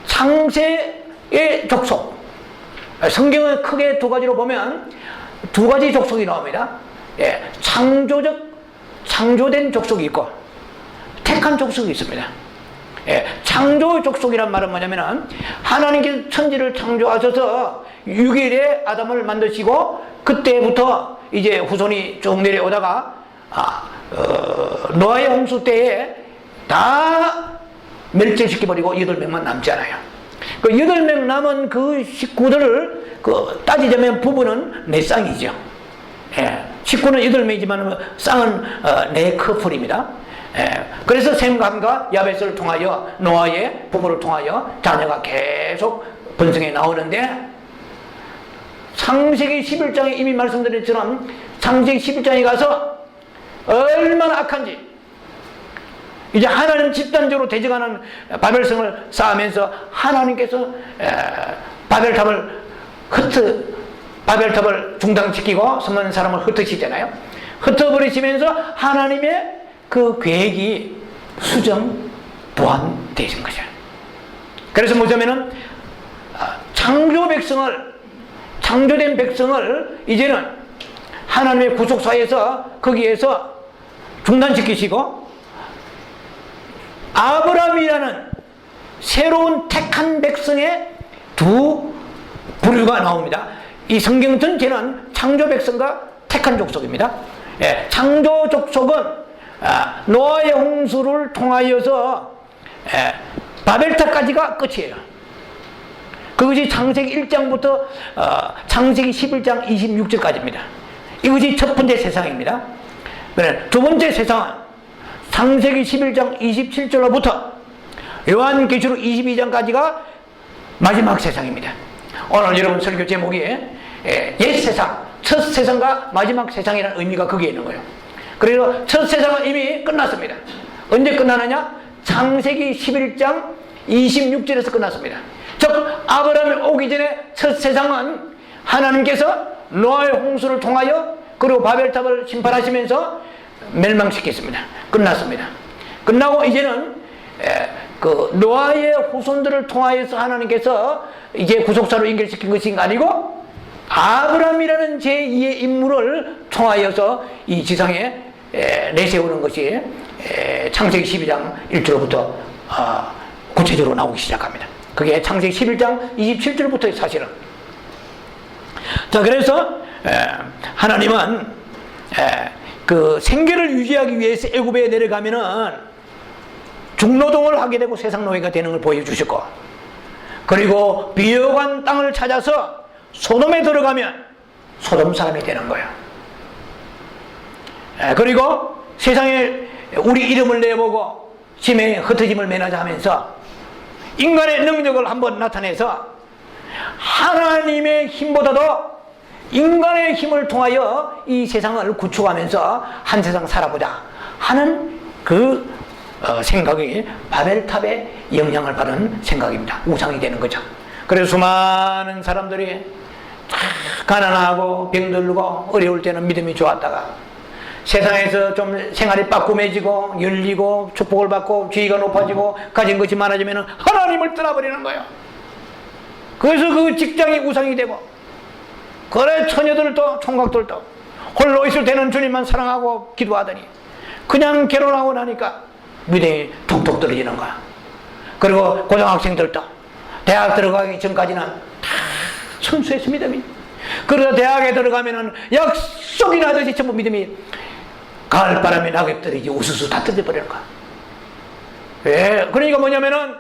창세의 족속, 성경은 크게 두 가지로 보면 두 가지 족속이 나옵니다. 예, 창조된 족속이 있고 택한 족속이 있습니다. 예, 창조 족속이란 말은 뭐냐면은 하나님께서 천지를 창조하셔서 6일에 아담을 만드시고 그때부터 이제 후손이 쭉 내려오다가 노아의 홍수 때에 다 멸절시켜버리고 8명만 남잖아요. 그 8명 남은 그 식구들을 따지자면 부부는 4쌍이죠. 예, 식구는 8명이지만 쌍은 4커플입니다. 예, 그래서 셈감과 야벳을 통하여 노아의 부부를 통하여 자녀가 계속 번성해 나오는데, 창세기 11장에 이미 말씀드린 것처럼 창세기 11장에 가서 얼마나 악한지, 이제 하나님 집단적으로 대적하는 바벨성을 쌓으면서 하나님께서 바벨탑을 중단시키고 섬는 사람을 흩으시잖아요. 흩어버리시면서 하나님의 그 계획이 부안되신 거죠. 그래서 뭐냐면은 창조된 백성을 이제는 하나님의 구속사에서 거기에서 중단시키시고, 아브라함이라는 새로운 택한 백성의 두 부류가 나옵니다. 이 성경 전체는 창조 백성과 택한 족속입니다. 예, 창조 족속은 노아의 홍수를 통하여서 바벨탑까지가 끝이에요. 그것이 창세기 1장부터 창세기 11장 26절까지입니다. 이것이 첫 번째 세상입니다. 두 번째 세상은 창세기 11장 27절로부터 요한계시록 22장까지가 마지막 세상입니다. 오늘 여러분 설교 제목이 옛 세상, 첫 세상과 마지막 세상이라는 의미가 거기에 있는 거예요. 그래서 첫 세상은 이미 끝났습니다. 언제 끝나느냐? 창세기 11장 26절에서 끝났습니다. 즉 아브라함이 오기 전에 첫 세상은 하나님께서 노아의 홍수를 통하여 그리고 바벨탑을 심판하시면서 멸망시켰습니다. 끝났습니다. 끝나고 이제는 그 노아의 후손들을 통하여서 하나님께서 이제 구속사로 연결시킨 것이 아니고 아브라함이라는 제2의 인물을 통하여서 이 지상에 내세우는 것이 창세기 12장 1절부터 구체적으로 나오기 시작합니다. 그게 창세기 11장 27절부터의 사실은. 자, 그래서 하나님은 그 생계를 유지하기 위해서 애굽에 내려가면은 중노동을 하게 되고 세상 노예가 되는 걸 보여주셨고, 그리고 비옥한 땅을 찾아서 소돔에 들어가면 소돔 사람이 되는 거예요. 그리고 세상에 우리 이름을 내보고 짐의 흩어짐을 면하자 하면서 인간의 능력을 한번 나타내서 하나님의 힘보다도 인간의 힘을 통하여 이 세상을 구축하면서 한 세상 살아보자 하는 그 생각이 바벨탑의 영향을 받은 생각입니다. 우상이 되는 거죠. 그래서 수많은 사람들이 가난하고 병들고 어려울 때는 믿음이 좋았다가 세상에서 좀 생활이 빠꾸매지고 열리고 축복을 받고 지위가 높아지고 가진 것이 많아지면 하나님을 떠나버리는 거예요. 그래서 그 직장이 우상이 되고, 그래 처녀들도 총각들도 홀로 있을 때는 주님만 사랑하고 기도하더니 그냥 결혼하고 나니까 믿음이 툭툭 떨어지는 거야. 그리고 고등학생들도 대학 들어가기 전까지는 다 순수해서 믿음이, 그러다 대학에 들어가면은 약속이 나듯이 전부 믿음이 가을바람에 낙엽들이 우수수 다 떨어져버리는 거야. 왜? 그러니까 뭐냐면은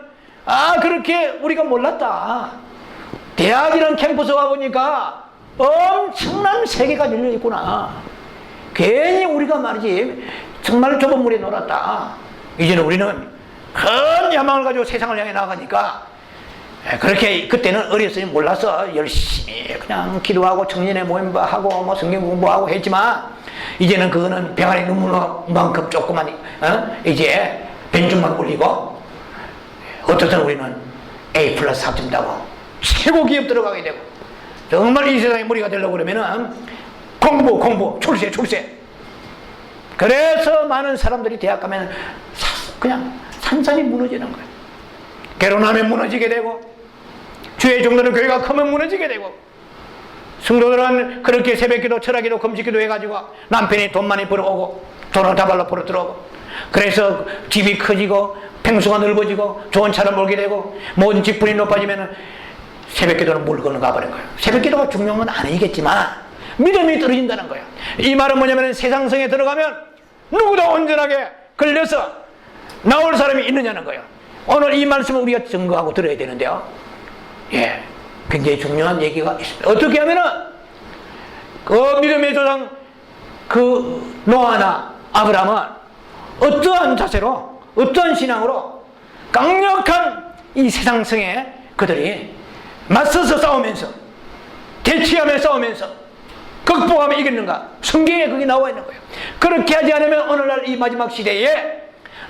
그렇게 우리가 몰랐다. 대학이라는 캠퍼스 가보니까 엄청난 세계가 열려있구나. 괜히 우리가 말이지 정말 좁은 물에 놀았다. 이제는 우리는 큰 야망을 가지고 세상을 향해 나가니까 그렇게 그때는 어렸으니 몰라서 열심히 그냥 기도하고 청년의 모임도 하고 뭐 성경 공부하고 했지만 이제는 그거는 병아리 눈물만큼 조그만 이제 벤준만 올리고, 어떨 때는 우리는 A 플러스 학점 따고 최고 기업 들어가게 되고, 정말 이 세상에 머리가 되려고 그러면은 공부, 출세. 그래서 많은 사람들이 대학 가면 그냥 산산이 무너지는 거예요. 결혼하면 무너지게 되고, 주의 정도는 교회가 크면 무너지게 되고, 성도들은 그렇게 새벽기도, 철학기도, 금식기도 해가지고 남편이 돈 많이 벌어오고 돈을 다발로 벌어 들어오고, 그래서 집이 커지고 평수가 넓어지고 좋은 차를 몰게 되고 모든 직분이 높아지면 새벽기도는 물 건너가 버린 거예요. 새벽기도가 중요한 건 아니겠지만 믿음이 떨어진다는 거예요. 이 말은 뭐냐면 세상성에 들어가면 누구도 온전하게 걸려서 나올 사람이 있느냐는 거예요. 오늘 이 말씀을 우리가 증거하고 들어야 되는데요. 예, 굉장히 중요한 얘기가 있습니다. 어떻게 하면은 그 믿음의 조상 그 노아나 아브라함은 어떠한 자세로, 어떠한 신앙으로 강력한 이 세상성에 그들이 맞서서 싸우면서, 대치하며 싸우면서 극복하며 이겼는가? 성경에 그게 나와 있는 거예요. 그렇게 하지 않으면 오늘날 이 마지막 시대에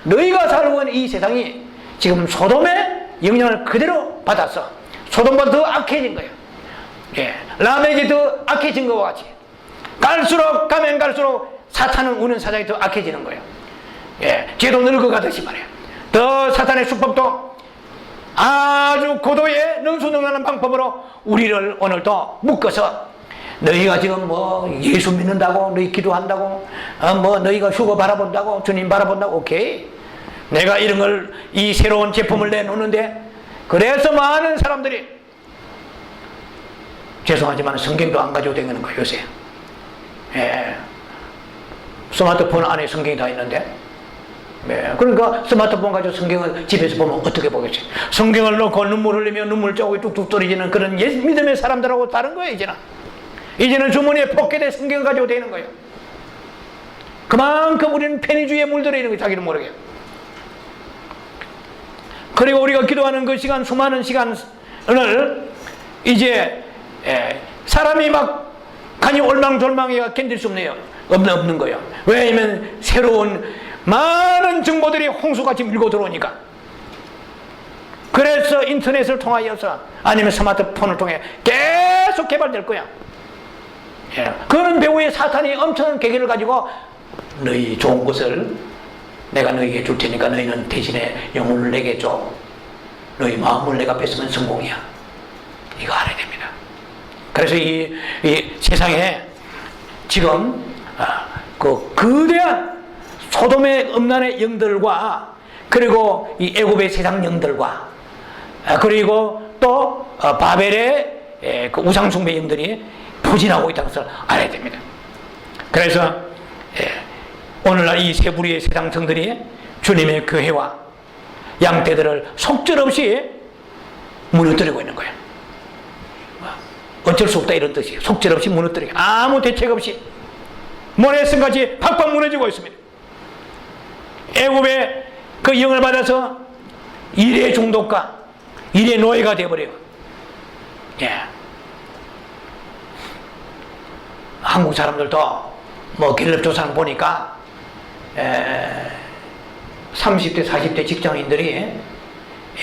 너희가 살고 있는 이 세상이 지금 소돔의 영향을 그대로 받아서 소돔보다 더 악해진 거예요. 예, 라멕이 더 악해진 것과 같이 가면 갈수록 사탄은 우는 사자이 더 악해지는 거예요. 예, 죄도 늙어가듯이 말이에요. 더 사탄의 수법도 아주 고도의 능수능란한 방법으로 우리를 오늘도 묶어서, 너희가 지금 뭐 예수 믿는다고, 너희 기도한다고, 뭐 너희가 휴거 바라본다고, 주님 바라본다고, 오케이, 내가 이런 걸, 이 새로운 제품을 내놓는데, 그래서 많은 사람들이 죄송하지만 성경도 안 가지고 다니는 거예요 요새. 예, 스마트폰 안에 성경이 다 있는데, 네, 그러니까 스마트폰 가지고 성경을 집에서 보면 어떻게 보겠어요? 성경을 놓고 눈물 흘리며 눈물 자국이 뚝뚝 떨어지는 그런 믿음의 사람들하고 다른 거예요. 이제는 주머니에 포켓에 성경을 가지고 다니는 거예요. 그만큼 우리는 편의주의에 물들어 있는 거예요. 자기는 모르게. 그리고 우리가 기도하는 그 시간, 수많은 시간을 이제 사람이 막 간이 올망졸망해가 견딜 수 없는 거예요. 왜냐하면 새로운 많은 정보들이 홍수같이 밀고 들어오니까. 그래서 인터넷을 통하여서 아니면 스마트폰을 통해 계속 개발될 거야. 예. 그런 배후에 사탄이 엄청난 계기를 가지고 너희 좋은 것을 내가 너희에게 줄 테니까 너희는 대신에 영혼을 내게 줘. 너희 마음을 내가 뺏으면 성공이야. 이거 알아야 됩니다. 그래서 이 세상에 지금 그 거대한 소돔의 음란의 영들과, 그리고 이 애굽의 세상 영들과, 그리고 또 바벨의 그 우상숭배 영들이 포진하고 있다는 것을 알아야 됩니다. 그래서 오늘날 이 세 부류의 세상 성들이 주님의 교회와 양떼들을 속절없이 무너뜨리고 있는 거예요. 어쩔 수 없다 이런 뜻이에요. 속절없이 무너뜨리고, 아무 대책 없이 모래성같이 팍팍 무너지고 있습니다. 애굽의 그 영을 받아서 일의 중독과 일의 노예가 되어버려요. 예. 한국 사람들도 뭐 갤럽 조사를 보니까 30대 40대 직장인들이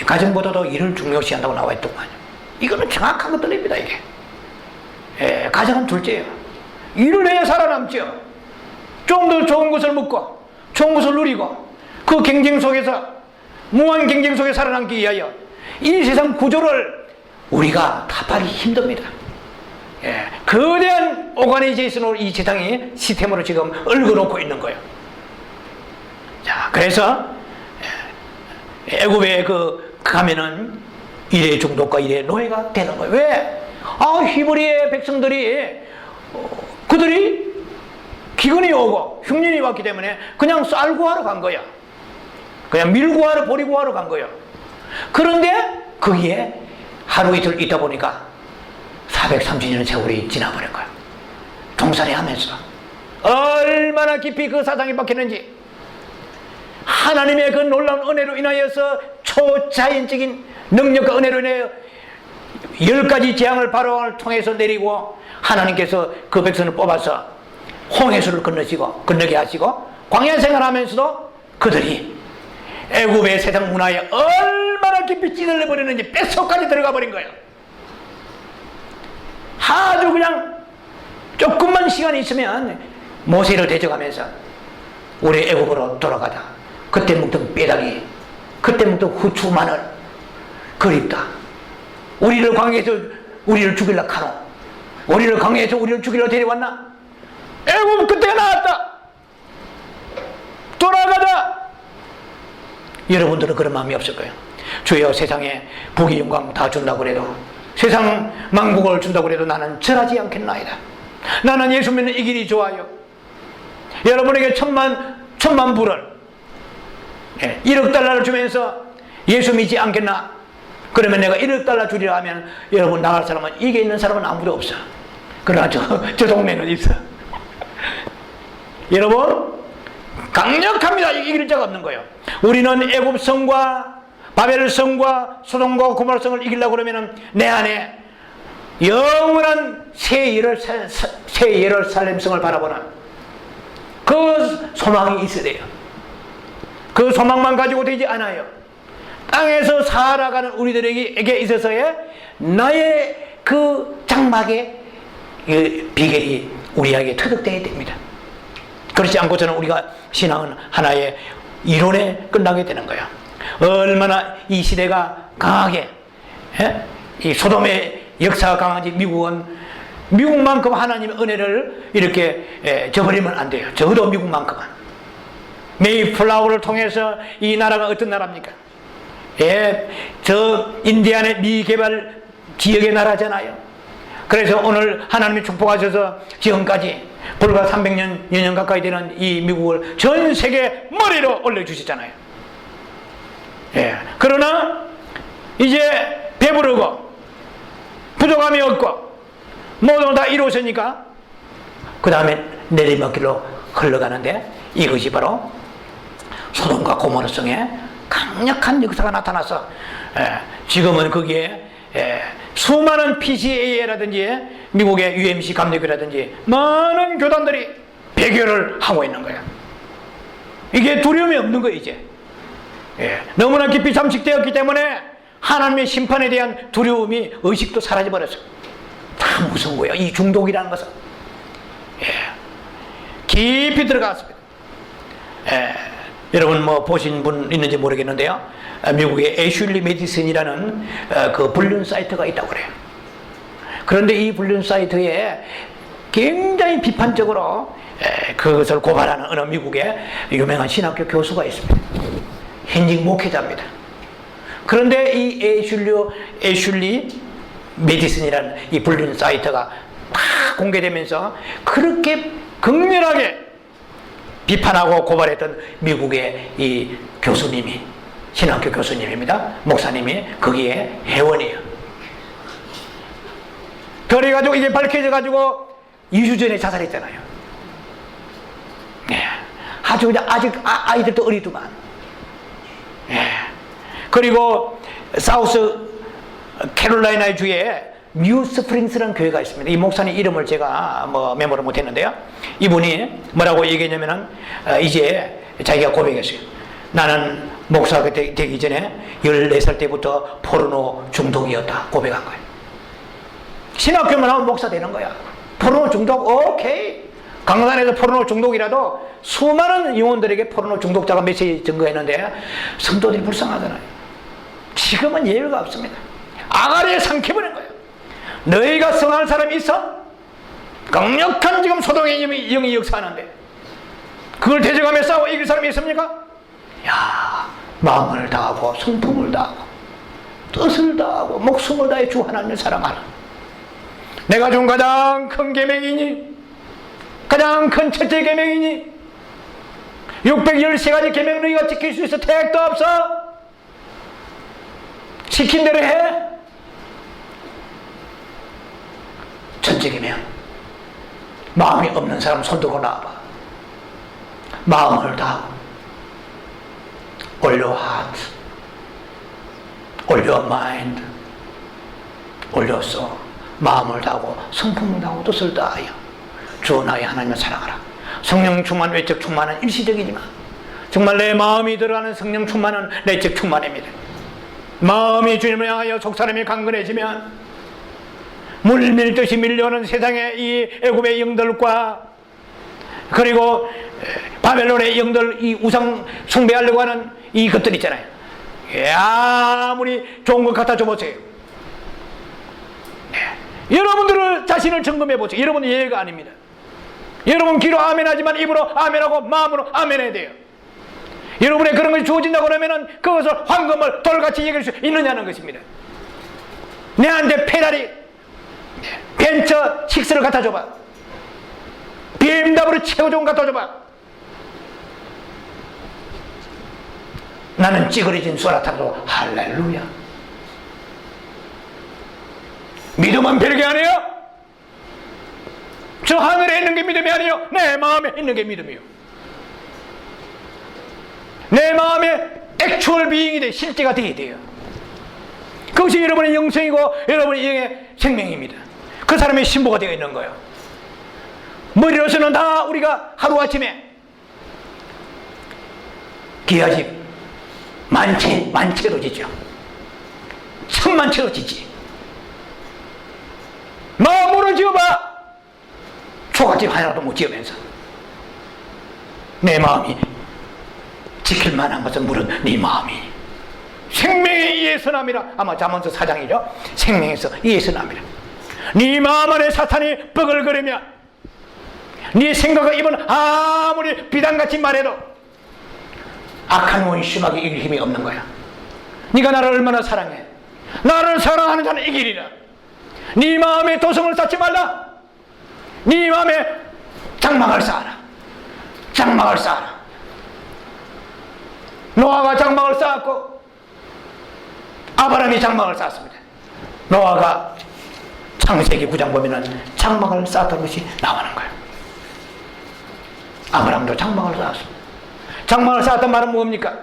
가정보다도 일을 중요시한다고 나와 있더만요. 이거는 정확한 것들입니다. 이게 가정은 둘째예요. 일을 해야 살아남죠. 좀 더 좋은 것을 먹고 좋은 것을 누리고, 그 경쟁 속에서, 무한 경쟁 속에 살아남기 위하여 이 세상 구조를 우리가 타파하기 힘듭니다. 예, 거대한 오가니제이션으로 이 세상이 시스템으로 지금 얽어놓고 있는 거예요. 자, 그래서 애굽에 가면은 일의 중독과 일의 노예가 되는 거예요. 왜? 히브리의 백성들이 그들이 기근이 오고 흉년이 왔기 때문에 그냥 쌀고 하러 간 거야. 그냥 밀고 하러, 버리고 하러 간 거예요. 그런데 거기에 하루 이틀 있다 보니까 430년 세월이 지나버린 거예요. 종살이 하면서 얼마나 깊이 그 사상이 박혔는지, 하나님의 그 놀라운 은혜로 인하여서 초자연적인 능력과 은혜로 인하여 10가지 재앙을 바로를 통해서 내리고, 하나님께서 그 백성을 뽑아서 홍해수를 건너게 하시고 광야 생활하면서도 그들이 애굽의 세상 문화에 얼마나 깊이 찌들려 버리는지 뼛속까지 들어가 버린 거예요. 아주 그냥 조금만 시간이 있으면 모세를 대적하면서 우리 애굽으로 돌아가자. 그때 먹던 뼈다귀, 그때 먹던 후추 마늘 그립다. 우리를 광야에서 우리를 죽이려 카노, 우리를 광야에서 우리를 죽이려 데려왔나? 애굽 그때가 나왔다. 돌아가자. 여러분들은 그런 마음이 없을 거예요. 주여, 세상에 부귀 영광 다 준다고 그래도, 세상 만국을 준다고 그래도 나는 절하지 않겠나이다. 나는 예수 믿는 이 길이 좋아요. 여러분에게 천만 불을 1억 달러를 주면서 예수 믿지 않겠나? 그러면 내가 1억 달러 주리라 하면 여러분 나갈 사람은, 이게 있는 사람은 아무도 없어. 그러나 저 동네는 있어. 여러분 강력합니다. 이길 자가 없는 거예요. 우리는 애굽 성과 바벨 성과 소돔과 고모라 성을 이기려고 그러면 내 안에 영원한 새 예루살렘 성을 바라보는 그 소망이 있어야 돼요. 그 소망만 가지고 되지 않아요. 땅에서 살아가는 우리들에게 있어서의 나의 그 장막의 비결이 우리에게 터득되어야 됩니다. 그렇지 않고서는 우리가 신앙은 하나의 이론에 끝나게 되는 거야. 얼마나 이 시대가 강하게 이 소돔의 역사가 강한지 미국만큼 하나님의 은혜를 이렇게 저버리면 안 돼요. 적어도 미국만큼은. 메이플라워를 통해서 이 나라가 어떤 나라입니까? 저 인디안의 미개발 지역의 나라잖아요. 그래서 오늘 하나님이 축복하셔서 지금까지 불과 300년 가까이 되는 이 미국을 전 세계 머리로 올려주시잖아요. 그러나 이제 배부르고 부족함이 없고 모두 다 이루어지니까 그 다음에 내리막길로 흘러가는데, 이것이 바로 소돔과 고모라 성에 강력한 역사가 나타나서 지금은 거기에 수많은 PCA라든지 미국의 UMC 감리교라든지 많은 교단들이 배교를 하고 있는 거야. 이게 두려움이 없는 거예요. 이제 너무나 깊이 잠식되었기 때문에 하나님의 심판에 대한 두려움이, 의식도 사라져버렸어요. 다 무서운 거예요. 이 중독이라는 것은 깊이 들어갔습니다. 여러분 뭐 보신 분 있는지 모르겠는데요, 미국의 애슐리 메디슨이라는 그 불륜 사이트가 있다고 그래요. 그런데 이 불륜 사이트에 굉장히 비판적으로 그것을 고발하는 어느 미국의 유명한 신학교 교수가 있습니다. 현직 목회자입니다. 그런데 이 애슐리 메디슨이라는 이 불륜 사이트가 다 공개되면서 그렇게 극렬하게 비판하고 고발했던 미국의 이 교수님이, 신학교 교수님입니다. 목사님이 거기에 회원이에요. 그래가지고 이게 밝혀져가지고 2주 전에 자살했잖아요. 아주 그냥 아직 아이들도 어리더만. 그리고 사우스 캐롤라이나 주에 뉴 스프링스라는 교회가 있습니다. 이 목사님 이름을 제가 뭐 메모를 못했는데요, 이분이 뭐라고 얘기했냐면은 이제 자기가 고백했어요. 나는 목사가 되기 전에 14살 때부터 포르노 중독이었다 고백한 거예요. 신학교만 하면 목사 되는 거야. 포르노 중독 오케이. 강단에서 포르노 중독이라도 수많은 영혼들에게 포르노 중독자가 메시지 증거했는데 성도들이 불쌍하잖아요. 지금은 예외가 없습니다. 아가리에 삼켜버린 거예요. 너희가 성할 사람이 있어? 강력한 지금 소동의 영이 역사하는데 그걸 대적하며 싸워 이길 사람이 있습니까? 야, 마음을 다하고 성품을 다하고 뜻을 다하고 목숨을 다해 주 하나님을 사랑하는, 내가 준 가장 큰 계명이니, 가장 큰 첫째 계명이니, 613가지 계명 너희가 지킬 수 있어 택도 없어. 시킨 대로 해. 첫째 계명, 마음이 없는 사람 손 들고 나와봐. 마음을 다하고 all your heart, all your mind, all your soul. 마음을 다하고 성품을 다하고 뜻을 다하여 주 나의 하나님을 사랑하라. 성령 충만, 외적 충만은 일시적이지만 정말 내 마음이 들어가는 성령 충만은 내적 충만입니다. 마음이 주님을 향하여 속사람이 강건해지면 물밀듯이 밀려오는 세상의 이 애굽의 영들과 그리고 바벨론의 영들, 이 우상 숭배하려고 하는 이것들 있잖아요. 아무리 좋은 것 갖다 줘보세요. 네. 여러분들을 자신을 점검해 보세요. 여러분은 예가 아닙니다. 여러분 귀로 아멘 하지만 입으로 아멘하고 마음으로 아멘해야 돼요. 여러분의 그런 것이 주어진다고 그러면은 그것을 황금을 돌같이 얘기할 수 있느냐는 것입니다. 내한테 페라리, 벤처 6를 갖다 줘봐. BMW로 최고 좋은 거 갖다 줘봐. 나는 찌그러진 소나타로 할렐루야. 믿음은 별게 아니에요. 저 하늘에 있는 게 믿음이 아니에요. 내 마음에 있는 게 믿음이에요. 내 마음에 액추얼 비잉이 돼, 실제가 되어야 돼요. 그것이 여러분의 영성이고 여러분의 영의 생명입니다. 그 사람의 신부가 되어 있는 거예요. 머리로서는 다 우리가 하루아침에 기아집 만채로 지죠. 천만채로 지지. 마음으로 지어봐. 초가집 하나도 못 지으면서 내 마음이 지킬 만한 것은 물은 네 마음이 생명에 의해서 남이라. 아마 잠언서 4장이죠. 생명에서 의해서 남이라. 네 마음 안에 사탄이 뻐글거리면 네 생각과 입은 아무리 비단같이 말해도 악한 원심하게 이길 힘이 없는 거야. 네가 나를 얼마나 사랑해. 나를 사랑하는 자는 이기리라. 네 마음에 도성을 쌓지 말라. 네 마음에 장막을 쌓아라. 장막을 쌓아라. 노아가 장막을 쌓았고 아브라함이 장막을 쌓았습니다. 노아가 창세기 9장 보면은 장막을 쌓았던 것이 나오는 거예요. 아브라함도 장막을 쌓았습니다. 장막을 쌓았단 말은 뭡니까?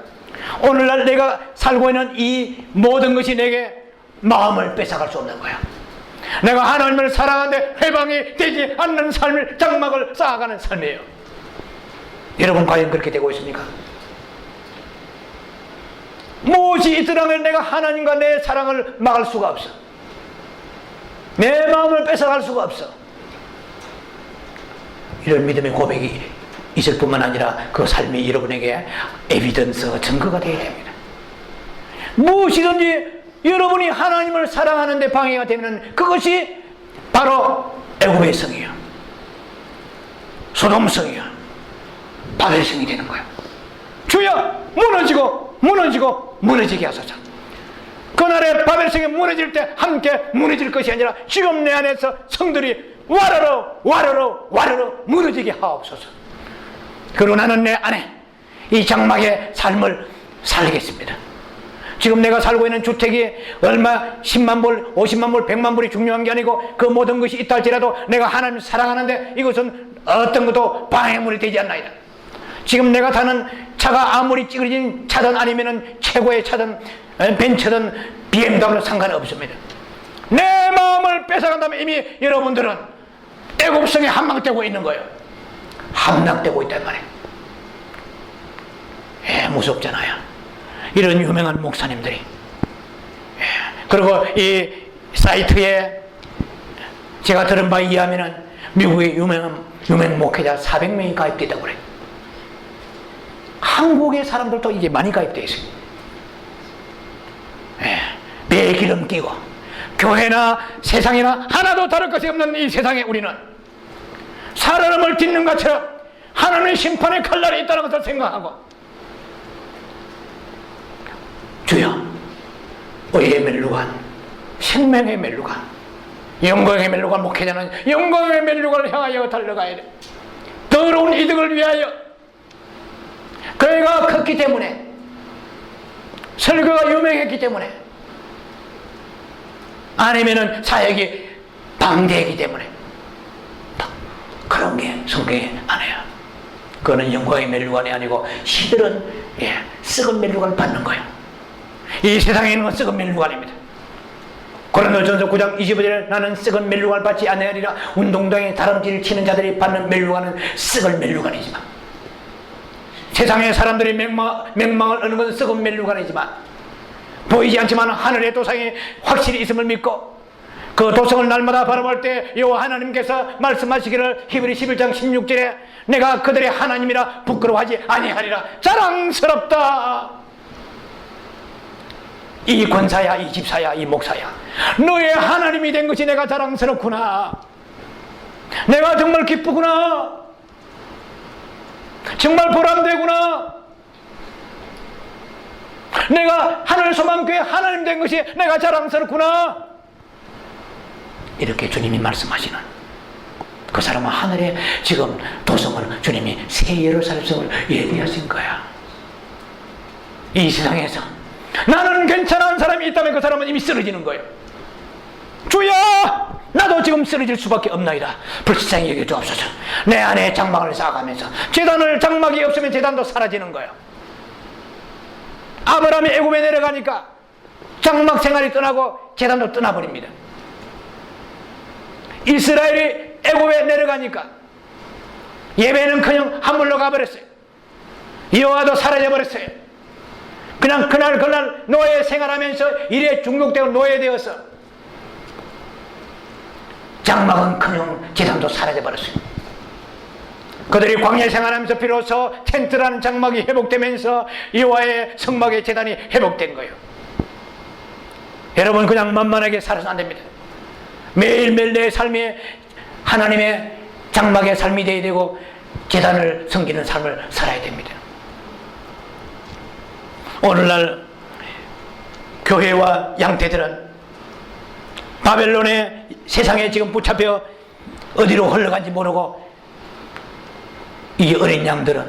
오늘날 내가 살고 있는 이 모든 것이 내게 마음을 뺏어갈 수 없는 거야. 내가 하나님을 사랑하는데 해방이 되지 않는 삶을 장막을 쌓아가는 삶이에요. 여러분 과연 그렇게 되고 있습니까? 무엇이 있더라면 내가 하나님과 내 사랑을 막을 수가 없어. 내 마음을 뺏어갈 수가 없어. 이런 믿음의 고백이 있을 뿐만 아니라 그 삶이 여러분에게 에비던스, 증거가 되어야 됩니다. 무엇이든지 여러분이 하나님을 사랑하는 데 방해가 되면 그것이 바로 애굽의 성이요, 소돔 성이요, 바벨 성이 되는 거예요. 주여 무너지게 하소서. 그날에 바벨 성이 무너질 때 함께 무너질 것이 아니라 지금 내 안에서 성들이 와르르 무너지게 하옵소서. 그리고 나는 내 안에 이 장막의 삶을 살겠습니다. 지금 내가 살고 있는 주택이 얼마 10만 불, 50만 불, 100만 불이 중요한 게 아니고 그 모든 것이 있다 할지라도 내가 하나님을 사랑하는데 이것은 어떤 것도 방해물이 되지 않나이다. 지금 내가 타는 차가 아무리 찌그러진 차든 아니면은 최고의 차든 벤츠든 BMW는 상관이 없습니다. 내 마음을 뺏어간다면 이미 여러분들은 애굽성에 함락되고 있는 거예요. 함락되고 있단 말이에요. 무섭잖아요. 이런 유명한 목사님들이. 그리고 이 사이트에 제가 들은 바에 의하면은 미국의 유명 목회자 400명이 가입되다고 그래요. 한국의 사람들도 이제 많이 가입되어 있어요. 배에 기름 끼고 교회나 세상이나 하나도 다를 것이 없는 이 세상에 우리는 사람을 딛는 것처럼 하나님의 심판의 칼날이 있다는 것을 생각하고 주여 의의 멜루간, 생명의 멜루간, 영광의 멜루간, 목회자는 영광의 멜루간을 향하여 달려가야 돼. 더러운 이득을 위하여. 교회가 컸기 때문에, 설교가 유명했기 때문에, 아니면은 사역이 방대했기 때문에 그런 게 성경에 안 해요. 그거는 영광의 멜루간이 아니고 시들은 썩은 멜루간을 받는 거예요. 이 세상에 있는 건 썩은 멜루간입니다. 고린도전서 9장 25절에 나는 썩은 멜루간을 받지 아니하리라. 운동장에 다람쥐를 치는 자들이 받는 멜루간은 썩을 멜루간이지만 세상의 사람들이 맹망을 얻는 것은 썩은 멜루간이지만 보이지 않지만 하늘의 도성이 확실히 있음을 믿고 그 도성을 날마다 바라볼 때 여호와 하나님께서 말씀하시기를 히브리 11장 16절에 내가 그들의 하나님이라 부끄러워하지 아니하리라. 자랑스럽다. 이 권사야, 이 집사야, 이 목사야, 너의 하나님이 된 것이 내가 자랑스럽구나. 내가 정말 기쁘구나. 정말 보람되구나. 내가 하늘 소망교회 하나님 된 것이 내가 자랑스럽구나. 이렇게 주님이 말씀하시는 그 사람은 하늘에 지금 도성을 주님이 새 예루살렘을 예비하신 거야. 이 세상에서 나는 괜찮은 사람이 있다면 그 사람은 이미 쓰러지는 거예요. 주야, 나도 지금 쓰러질 수밖에 없나이다. 불쌍히 여겨 주옵소서. 내 안에 장막을 쌓아가면서 장막이 없으면 제단도 사라지는 거예요. 아브라함이 애굽에 내려가니까 장막 생활이 떠나고 제단도 떠나버립니다. 이스라엘이 애굽에 내려가니까 예배는 그냥 한물로 가버렸어요. 여호와도 사라져버렸어요. 그냥 그날 노예 생활하면서 일에 중독되고 노예되어서 장막은 그냥 제단도 사라져버렸어요. 그들이 광야 생활하면서 비로소 텐트라는 장막이 회복되면서 여호와의 성막의 제단이 회복된 거예요. 여러분, 그냥 만만하게 살아서 안 됩니다. 매일매일 내 삶이 하나님의 장막의 삶이 되어야 되고 제단을 섬기는 삶을 살아야 됩니다. 오늘날 교회와 양떼들은 바벨론의 세상에 지금 붙잡혀 어디로 흘러간지 모르고, 이 어린 양들은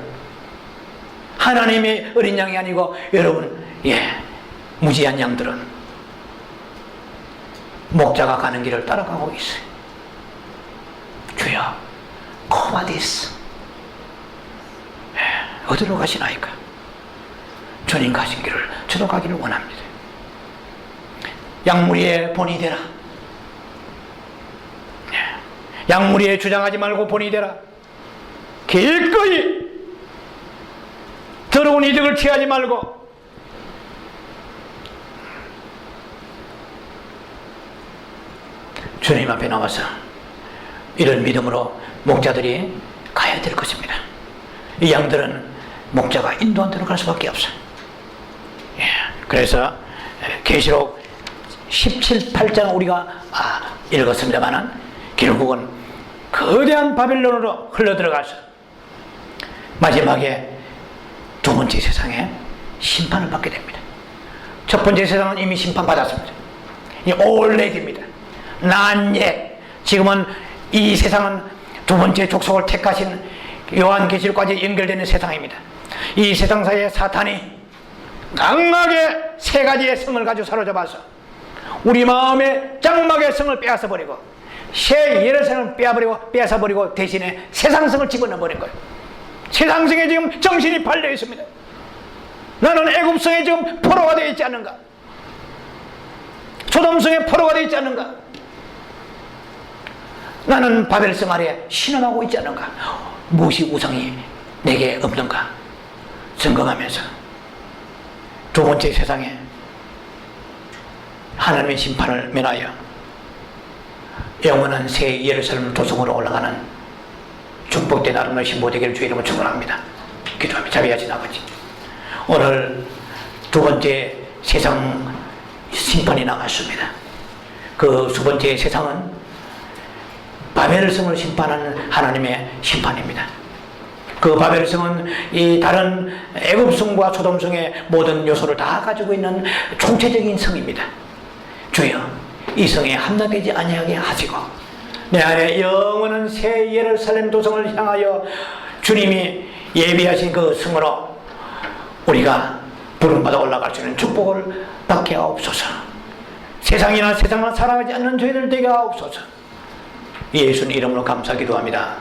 하나님의 어린 양이 아니고 여러분, 무지한 양들은 목자가 가는 길을 따라가고 있어요. 주여, 코마디스, 어디로 가시나이까? 주님 가신 길을 저도 가기를 원합니다. 양무리에 본이 되라. 양무리에 주장하지 말고 본이 되라. 기꺼이 더러운 이득을 취하지 말고 주님 앞에 나와서 이런 믿음으로 목자들이 가야 될 것입니다. 이 양들은 목자가 인도한 대로 갈 수밖에 없어요. 그래서 계시록 17, 8장 우리가 읽었습니다만 결국은 거대한 바벨론으로 흘러들어가서 마지막에 두 번째 세상에 심판을 받게 됩니다. 첫 번째 세상은 이미 심판받았습니다. 이 올레드입니다. 난 옛. 지금은 이 세상은 두 번째 족속을 택하신 요한계시록까지 연결되는 세상입니다. 이 세상 사이에 사탄이 강하게 세 가지의 성을 가지고 사로잡아서 우리 마음의 장막의 성을 빼앗아버리고 새 예루살렘을 빼앗아버리고 대신에 세상성을 집어넣어버린 거예요. 세상성에 지금 정신이 팔려 있습니다. 나는 애굽성에 지금 포로가 되어 있지 않는가? 소돔성에 포로가 되어 있지 않는가? 나는 바벨성 아래 신음하고 있지 않는가? 무엇이 우상이 내게 없는가? 점검하면서 두 번째 세상에 하나님의 심판을 면하여 영원한 새 예루살렘 도성으로 올라가는 축복된 아름다운 신부 되기를 주의 이름으로 축원합니다. 기도하며 자비하신 아버지, 오늘 두 번째 세상 심판이 나왔습니다. 그 두 번째 세상은 바벨성을 심판하는 하나님의 심판입니다. 그 바벨성은 이 다른 애굽성과 소돔성의 모든 요소를 다 가지고 있는 총체적인 성입니다. 주여, 이 성에 함락되지 아니하게 하시고 내 안에 영원한 새 예루살렘 도성을 향하여 주님이 예비하신 그 성으로 우리가 부름받아 올라갈 수 있는 축복을 받게 하옵소서. 세상을 사랑하지 않는 저희들 되게 하옵소서. 예수님 이름으로 감사 기도합니다.